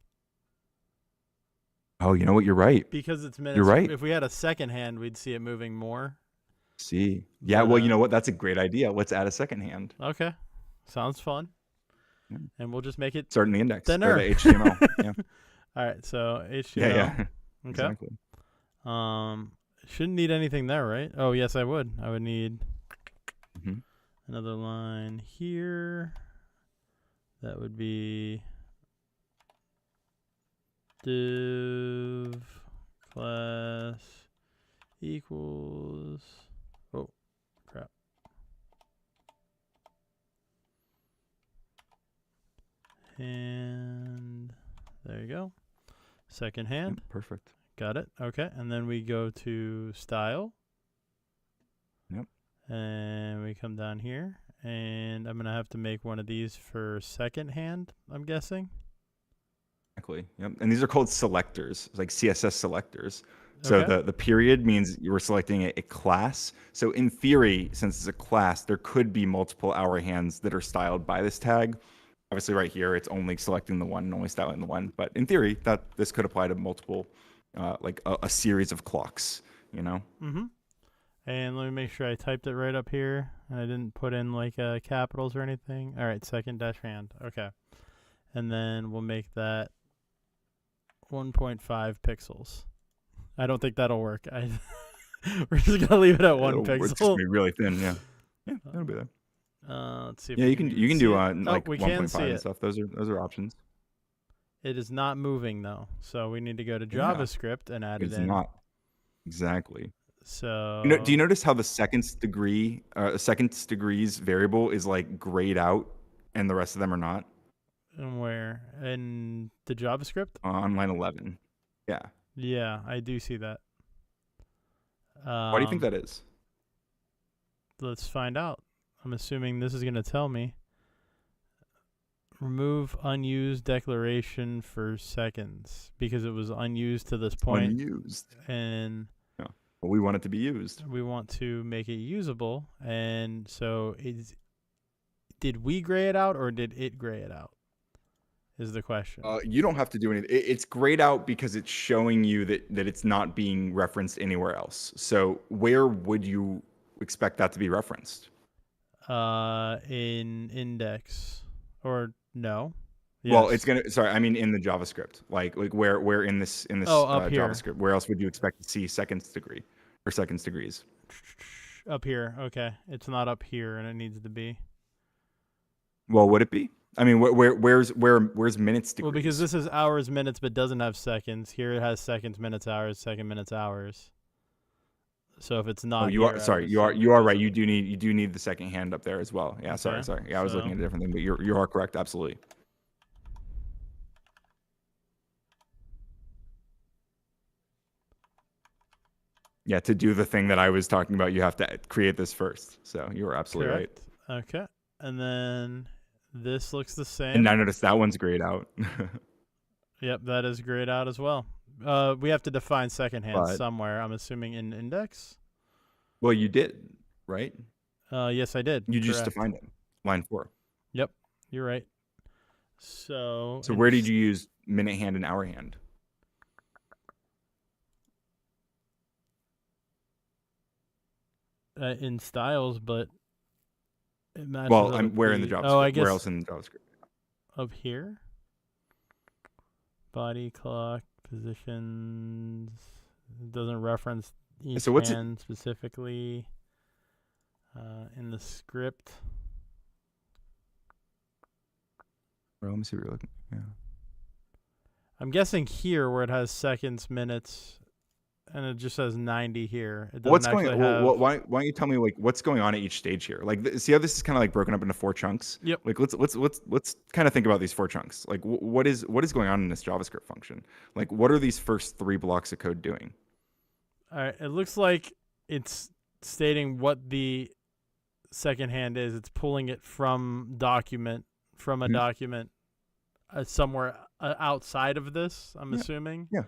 Oh, you know what? You're right. because it's minutes. You're right. If we had a second hand, we'd see it moving more. See, yeah. But, Well, you know what? That's a great idea. Let's add a second hand. Okay, sounds fun. Yeah. And we'll just make it Start in the index or thinner. the HTML. Yeah. All right, so HTML. Yeah. Yeah. Okay. Exactly. Shouldn't need anything there, right? Oh, yes, I would. I would need hmm another line here. That would be div class equals. Oh, crap. And there you go. Second hand. Yep, perfect. Got it. Okay. And then we go to style. Yep. And we come down here. And I'm going to have to make one of these for second hand, I'm guessing. Exactly. Yep. And these are called selectors, like CSS selectors. So Okay. the period means you were selecting a class. So in theory, since it's a class, there could be multiple hour hands that are styled by this tag. Obviously, right here, it's only selecting the one and only styling the one. But in theory, that this could apply to multiple, like a series of clocks. You know. Mm-hmm. And let me make sure I typed it right up here. And I didn't put in like capitals or anything. All right, second dash hand. Okay. And then we'll make that 1.5 pixels. I don't think that'll work. We're just going to leave it at one It's just pixel. gonna be really thin. Yeah. Yeah, that'll be there. Let's see. If Yeah, we you can see do it. like we can 1.5 see and it. stuff. Those are options. It is not moving though. So we need to go to Yeah. JavaScript and add It's it in. not exactly. So Do you notice how the seconds degrees variable is like grayed out, and the rest of them are not and where? In the JavaScript? on line 11? Yeah. Yeah, I do see that. Why do you think that is? Let's find out. I'm assuming this is going to tell me. Remove unused declaration for seconds because it was unused to this point, Unused. and Well, we want it to be used. we want to make it usable. And so, did we gray it out or did it gray it out? Is the question. You don't have to do anything. It's grayed out because it's showing you that it's not being referenced anywhere else. So where would you expect that to be referenced? In index or no? Well, Yes. it's gonna. Sorry, I mean in the JavaScript. Like where in this Oh, up here. JavaScript? Where else would you expect to see seconds degree or seconds degrees? Up here. Okay, it's not up here, and it needs to be. Well, would it be? I mean, where's minutes degrees? Well, because this is hours, minutes, but doesn't have seconds. Here it has seconds, minutes, hours, second, minutes, hours. So if it's not, Oh, you here, are I sorry. would You are assume right. it's You do need the second hand up there as well. Yeah, sorry. Okay, Yeah, I was looking so- at a different thing, but you are correct. Absolutely. Yeah, to do the thing that I was talking about, you have to create this first. So you were absolutely right. correct. Okay, and then this looks the same. And I noticed that one's grayed out. Yep, that is grayed out as well. We have to define second hand But- somewhere. I'm assuming in index. Well, you did, right? Yes, I did. You just correct. defined it. Line 4. Yep, you're right. So So where did you use minute hand and hour hand? in styles, but it matches Well, up with where in the JavaScript? Oh, I guess Where else in the JavaScript? up here. Body clock positions. It doesn't reference each So what's it- hand specifically in the script. Well, let me see what you're looking. Yeah. I'm guessing here where it has seconds, minutes, And it just says 90 here. It doesn't What's going actually on? have. Why don't you tell me like what's going on at each stage here? Like, see how this is kind of like broken up into 4 chunks. Yep. Like, let's kind of think about these 4 chunks. Like, what is going on in this JavaScript function? Like, what are these first 3 blocks of code doing? All right. It looks like it's stating what the second hand is. It's pulling it from a document somewhere outside of this, I'm assuming. Yeah.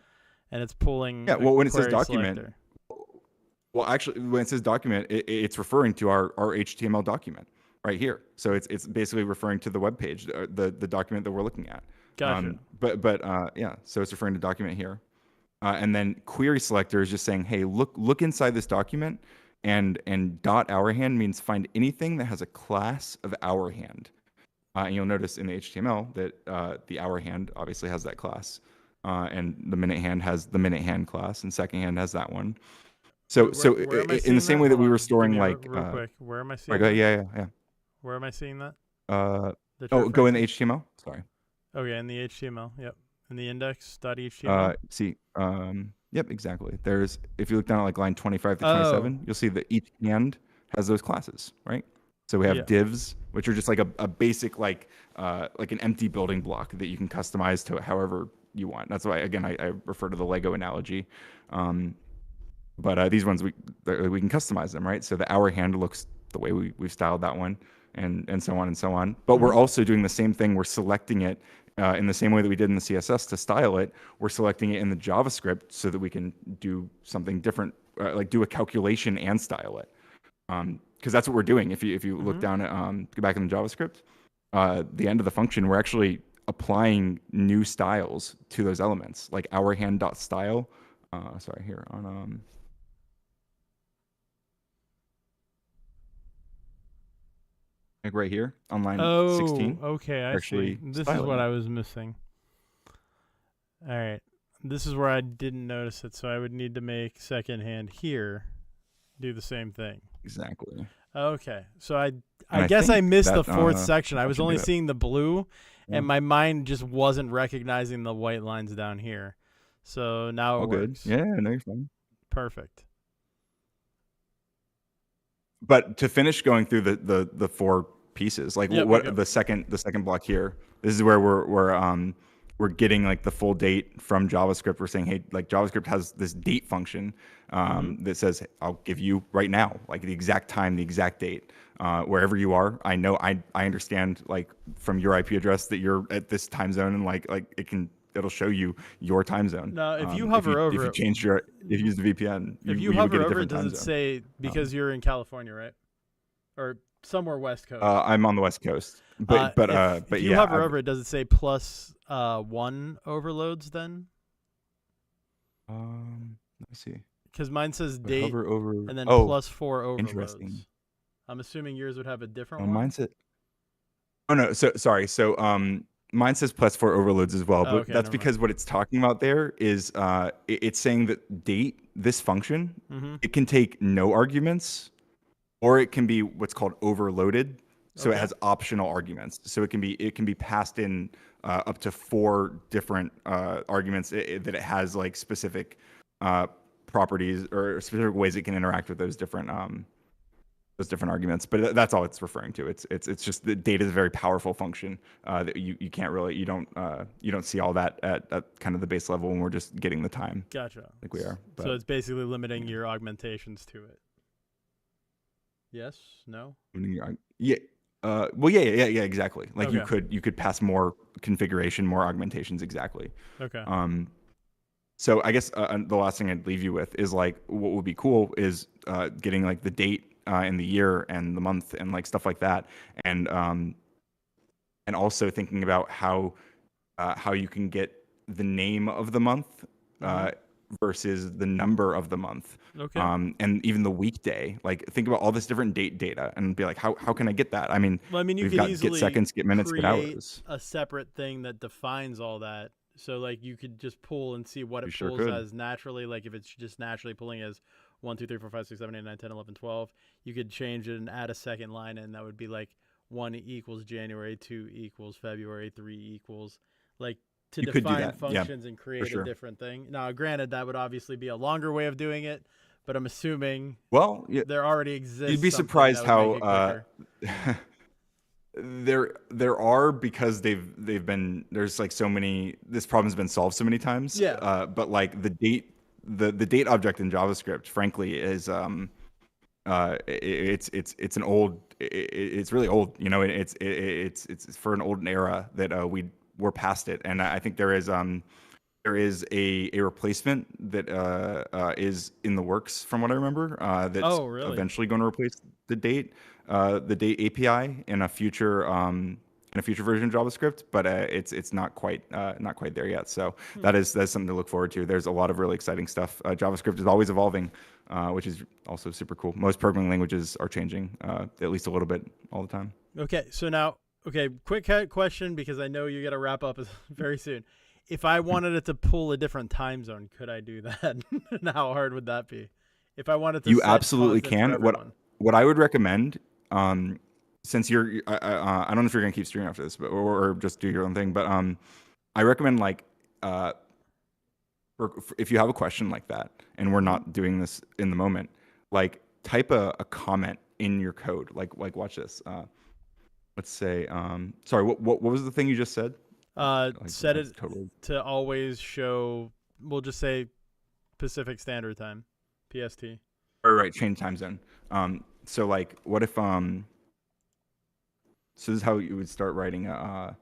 And it's pulling. Yeah. Well, when it says query document, selector. well, actually, when it says document, it's referring to our HTML document right here. So it's basically referring to the web page, the document that we're looking at. Gotcha. Yeah. So it's referring to document here. And then query selector is just saying, hey, look inside this document, and dot our hand means find anything that has a class of our hand. And you'll notice in the HTML that the our hand obviously has that class, and the minute hand has the minute hand class, and second hand has that one. So Where am I in seeing the same that? way that Hold we on. were Give storing me like real quick. Where am I seeing? sorry, that? yeah. Where am I seeing that? Oh, That you're go in referring the to? HTML. Sorry. Okay, in the HTML. Yep. In the index.html. See, yep, exactly. There's, if you look down at like line 25 to Oh. 27, you'll see that each hand has those classes, right? So we have Yeah. divs, which are just like a basic like an empty building block that you can customize to however you want. That's why again I refer to the Lego analogy. But these ones we can customize them, right? So the our hand looks the way we've styled that one, and so on and so on. But we're also doing the same thing. We're selecting it in the same way that we did in the CSS to style it. We're selecting it in the JavaScript so that we can do something different, like do a calculation and style it. Because that's what we're doing. If you look down at go back in the JavaScript, the end of the function, we're actually applying new styles to those elements, like our hand.style. Sorry, here on like right here on line 16. Okay, I actually see. This is styling what it. I was missing. All right. This is where I didn't notice it, so I would need to make second hand here do the same thing. Exactly. Okay. So I I guess I think missed the that, fourth section. I that was should only do it. seeing the blue, Yeah. and my mind just wasn't recognizing the white lines down here. So now All it good. works. Yeah, no, you're fine. Perfect. But to finish going through the 4 pieces, like Yep, what yep. the second block here, this is where we're getting like the full date from JavaScript. We're saying, hey, like JavaScript has this date function that says I'll give you right now, like the exact time, the exact date, wherever you are. I know I understand like from your IP address that you're at this time zone, and like it'll show you your time zone. Now, if you hover over if you it, change your if you use the VPN, if you would hover get a over it, different does time it zone. say because you're in California, right? Or somewhere West Coast? I'm on the West Coast, but if you yeah, hover over it, does it say plus 1 overloads then? let me see. Because mine says But date hover over and then oh plus 4 overloads. interesting. I'm assuming yours would have a different Oh, one. mine said. Oh no, so sorry. So mine says plus 4 overloads as well, but okay, that's never because what it's talking about there is it's saying that date, this function, it can take no arguments, or it can be what's called overloaded. So it Okay. has optional arguments. So it can be passed in up to 4 different arguments that it has like specific properties or specific ways it can interact with those different arguments. But that's all it's referring to. It's just the data is a very powerful function that you can't really you don't see all that at kind of the base level when we're just getting the time Gotcha. like we are. So it's basically limiting your augmentations to it. Yes? No? Yeah. Well, yeah, exactly. Like Okay. you could pass more configuration, more augmentations, exactly. Okay. So I guess the last thing I'd leave you with is like what would be cool is getting like the date and the year and the month and like stuff like that, and also thinking about how you can get the name of the month versus the number of the month. Okay. And even the weekday. Like think about all this different date data and be like, how can I get that? I mean, Well, I mean, you we've could got easily get seconds, get minutes, get create hours. a separate thing that defines all that. So, like, you could just pull and see what it You sure pulls could. as naturally. Like, if it's just naturally pulling as 1, 2, 3, 4, 5, 6, 7, 8, 9, 10, 11, 12, you could change it and add a second line, and that would be like 1 equals January, 2 equals February, 3 equals. Like, to You could do define that. Yeah, functions and create sure. a different thing. Now, granted, that would obviously be a longer way of doing it, but I'm assuming Well, yeah, there already exists. you'd be something surprised that would make how it quicker. there are, because they've been, there's like so many, this problem's been solved so many times. Yeah. But like the date object in JavaScript, frankly, is it's an old, it's really old. You know, it's for an old era that we're past it, and I think there is a replacement that is in the works, from what I remember. That's Oh, really? eventually going to replace the date API in a future version of JavaScript, but it's not quite there yet. So that's something to look forward to. There's a lot of really exciting stuff. JavaScript is always evolving, which is also super cool. Most programming languages are changing at least a little bit all the time. Okay, so now, quick question, because I know you got to wrap up very soon. If I wanted it to pull a different time zone, could I do that? And how hard would that be? If I wanted to, You set absolutely constant for can. everyone. What I would recommend, since I don't know if you're gonna keep streaming after this, but or just do your own thing, but I recommend if you have a question like that, and we're not doing this in the moment, like type a comment in your code. Like watch this. Let's say, sorry, what was the thing you just said? Set that's it totally to always show. We'll just say Pacific Standard Time, PST. right, change time zone. So like, what if so this is how you would start writing a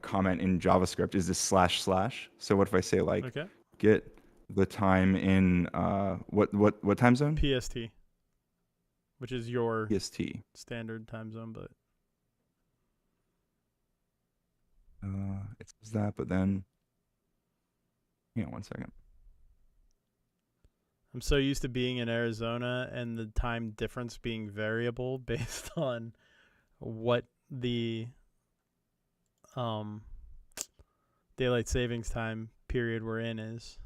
comment in JavaScript, is this //. So what if I say like, Okay. get the time in what time zone? PST, which is your PST. standard time zone, but It says that, but then, hang on 1 second. I'm so used to being in Arizona and the time difference being variable based on what the daylight savings time period we're in is.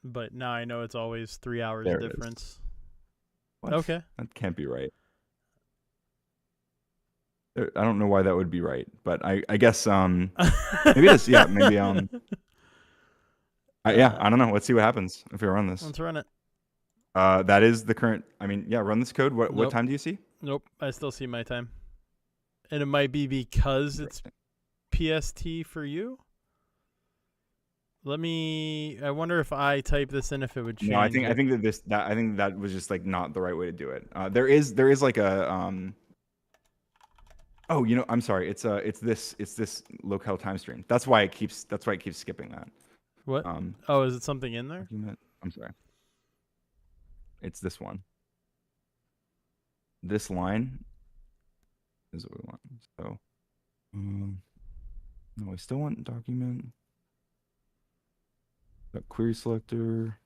But now I know it's always 3 hours There it is. difference. What? Okay. That can't be right. I don't know why that would be right, but I guess maybe it is. Yeah, maybe yeah, I don't know. Let's see what happens if we run this. Let's run it. That is the current. I mean, yeah, run this code. What Nope. time do you see? Nope, I still see my time. And it might be because it's PST for you. I wonder if I type this in, if it would change. No, I think that was just like not the right way to do it. There is like a oh, you know, I'm sorry. It's this locale time stream. That's why it keeps skipping that. What? Oh, is it something in there? Argument. I'm sorry. It's this one. This line is what we want. So, no, we still want document. Got query selector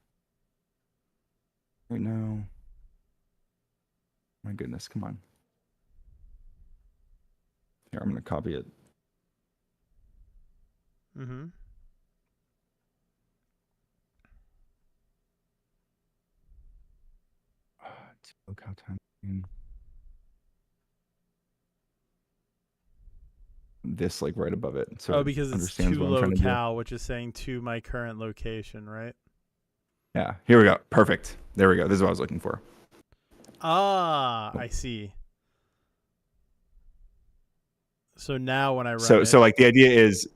right now. My goodness, come on. Here, I'm gonna copy it. Mm-hmm. Look how time. This like right above it. So because it it's understands to what I'm trying to do. locale, which is saying to my current location, right? Yeah, here we go. Perfect. There we go. This is what I was looking for. Ah, I see. So now when I run So like the idea is,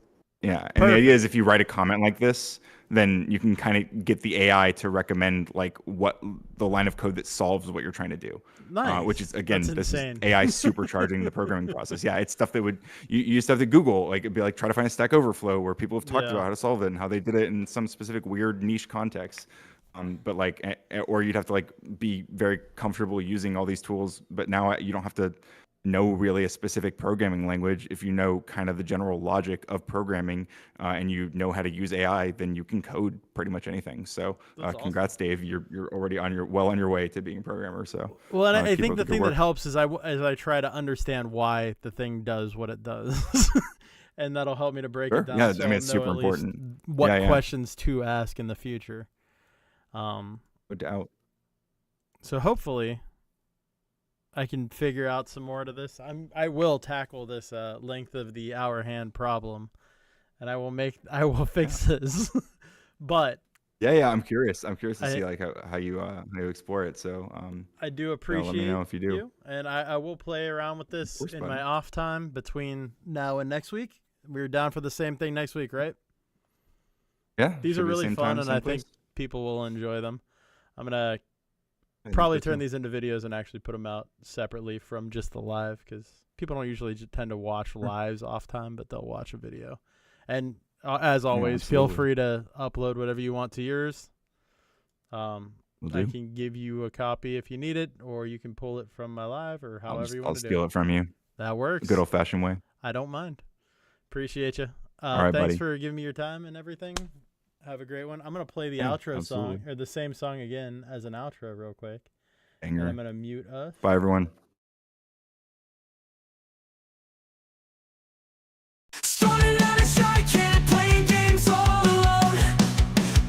yeah, and the idea Perfect. is if you write a comment like this, then you can kind of get the AI to recommend like what the line of code that solves what you're trying to do. nice. Which is again, That's this insane. is AI supercharging the programming process. Yeah, it's stuff that you used to have to Google. Like it'd be like try to find a Stack Overflow where people have talked Yeah. about how to solve it and how they did it in some specific weird niche context. But like, or you'd have to like be very comfortable using all these tools. But now you don't have to know really a specific programming language. If you know kind of the general logic of programming and you know how to use AI, then you can code pretty much anything. So That's awesome. congrats, Dave. You're already well on your way to being a programmer. So Well, and I keep think up the the good thing that work. helps is as I try to understand why the thing does what it does, and that'll help me to break Sure. it down. Yeah, so I mean, it's I'll know super at least important. what Yeah, yeah. questions to ask in the future. No doubt. So hopefully I can figure out some more to this. I will tackle this length of the hour hand problem, and I will fix this. But Yeah. I'm curious. I'm curious to I- see like how you explore it. So I do let appreciate me know if you do. and I will play around with this course, in bud. my off time between now and next week. We're down for the same thing next week, right? Yeah. These should are be the really same fun, time, and same I place. think people will enjoy them. I'm gonna I think probably so, turn too. these into videos and actually put them out separately from just the live, because people don't usually tend to watch lives off time, but they'll watch a video. And as always, feel absolutely. free to upload whatever you want to yours. Will I do. can give you a copy if you need it, or you can pull it from my live, or however you I'll want to do steal it. it from you. That works. Good old fashioned way. I don't mind. Appreciate you. All right, thanks buddy. for giving me your time and everything. Have a great one. I'm gonna play the Yeah, outro absolutely. song, or the same song again as an outro real quick. And Banger. I'm gonna mute us. Bye, everyone. Started out a shy kid playing games all alone,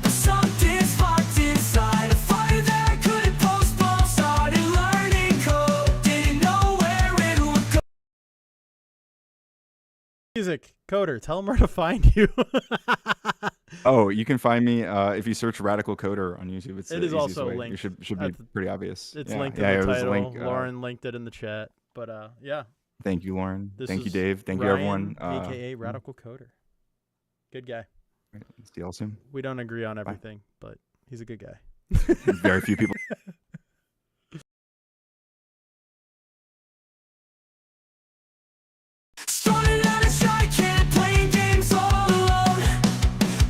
but something sparked inside, a fire that I couldn't postpone. Started learning code, didn't know where it would go. Music Coder, tell them where to find you. Oh, you can find me if you search Radical Coder on YouTube. It's It the is easiest also way. linked It should be at the- pretty obvious. It's Yeah, linked yeah, in it the was title. linked, Lauren linked it in the chat. But yeah, Thank you, Lauren. this Thank you, was Dave. Thank you, Ryan, everyone. aka Radical Coder. Good guy. See y'all soon. We don't agree on everything, but he's a good guy. Very few people. Started out a shy kid playing games all alone,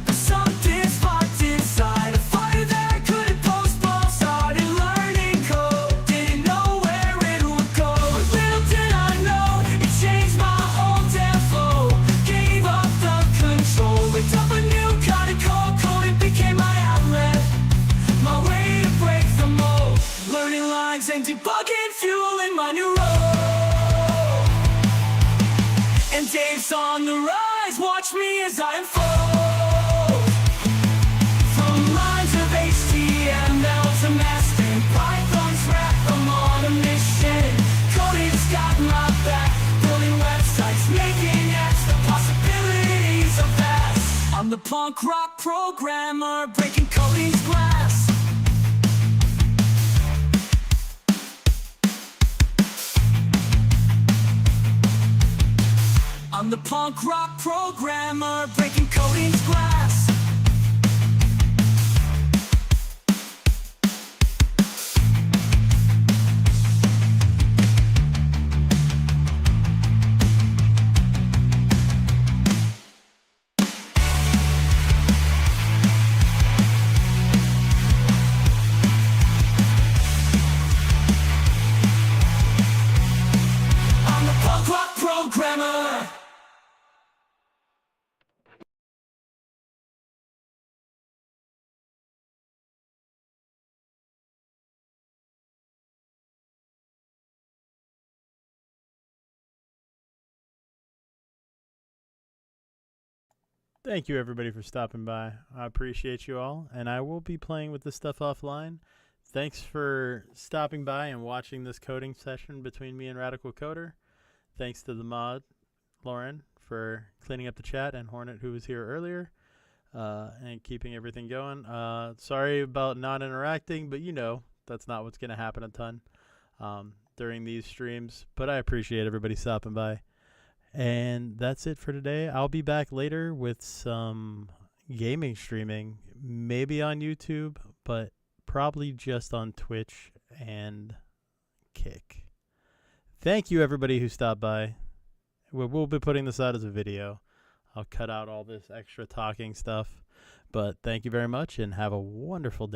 but something sparked inside, a fire that I couldn't postpone. Started learning code, didn't know where it would go. Little did I know, it changed my whole damn flow. Gave up the control, picked up a new kind of code, it became my outlet, my way to break the mold. Learning lines and debugging, fueling my new role. And Dave's on the rise, watch me as I unfold. From lines of HTML to mastering Python's rap, I'm on a mission. Coding's got my back, building websites, making apps, the possibilities are vast. I'm the punk rock programmer, breaking coding's glass. I'm the punk rock programmer, breaking coding's glass. I'm the punk rock programmer. Thank you, everybody, for stopping by. I appreciate you all, and I will be playing with this stuff offline. Thanks for stopping by and watching this coding session between me and Radical Coder. Thanks to the mod, Lauren, for cleaning up the chat, and Hornet, who was here earlier, and keeping everything going. Sorry about not interacting, but you know that's not what's going to happen a ton during these streams. But I appreciate everybody stopping by. And that's it for today. I'll be back later with some gaming streaming, maybe on YouTube, but probably just on Twitch and Kick. Thank you, everybody who stopped by. We'll be putting this out as a video. I'll cut out all this extra talking stuff. But thank you very much, and have a wonderful day.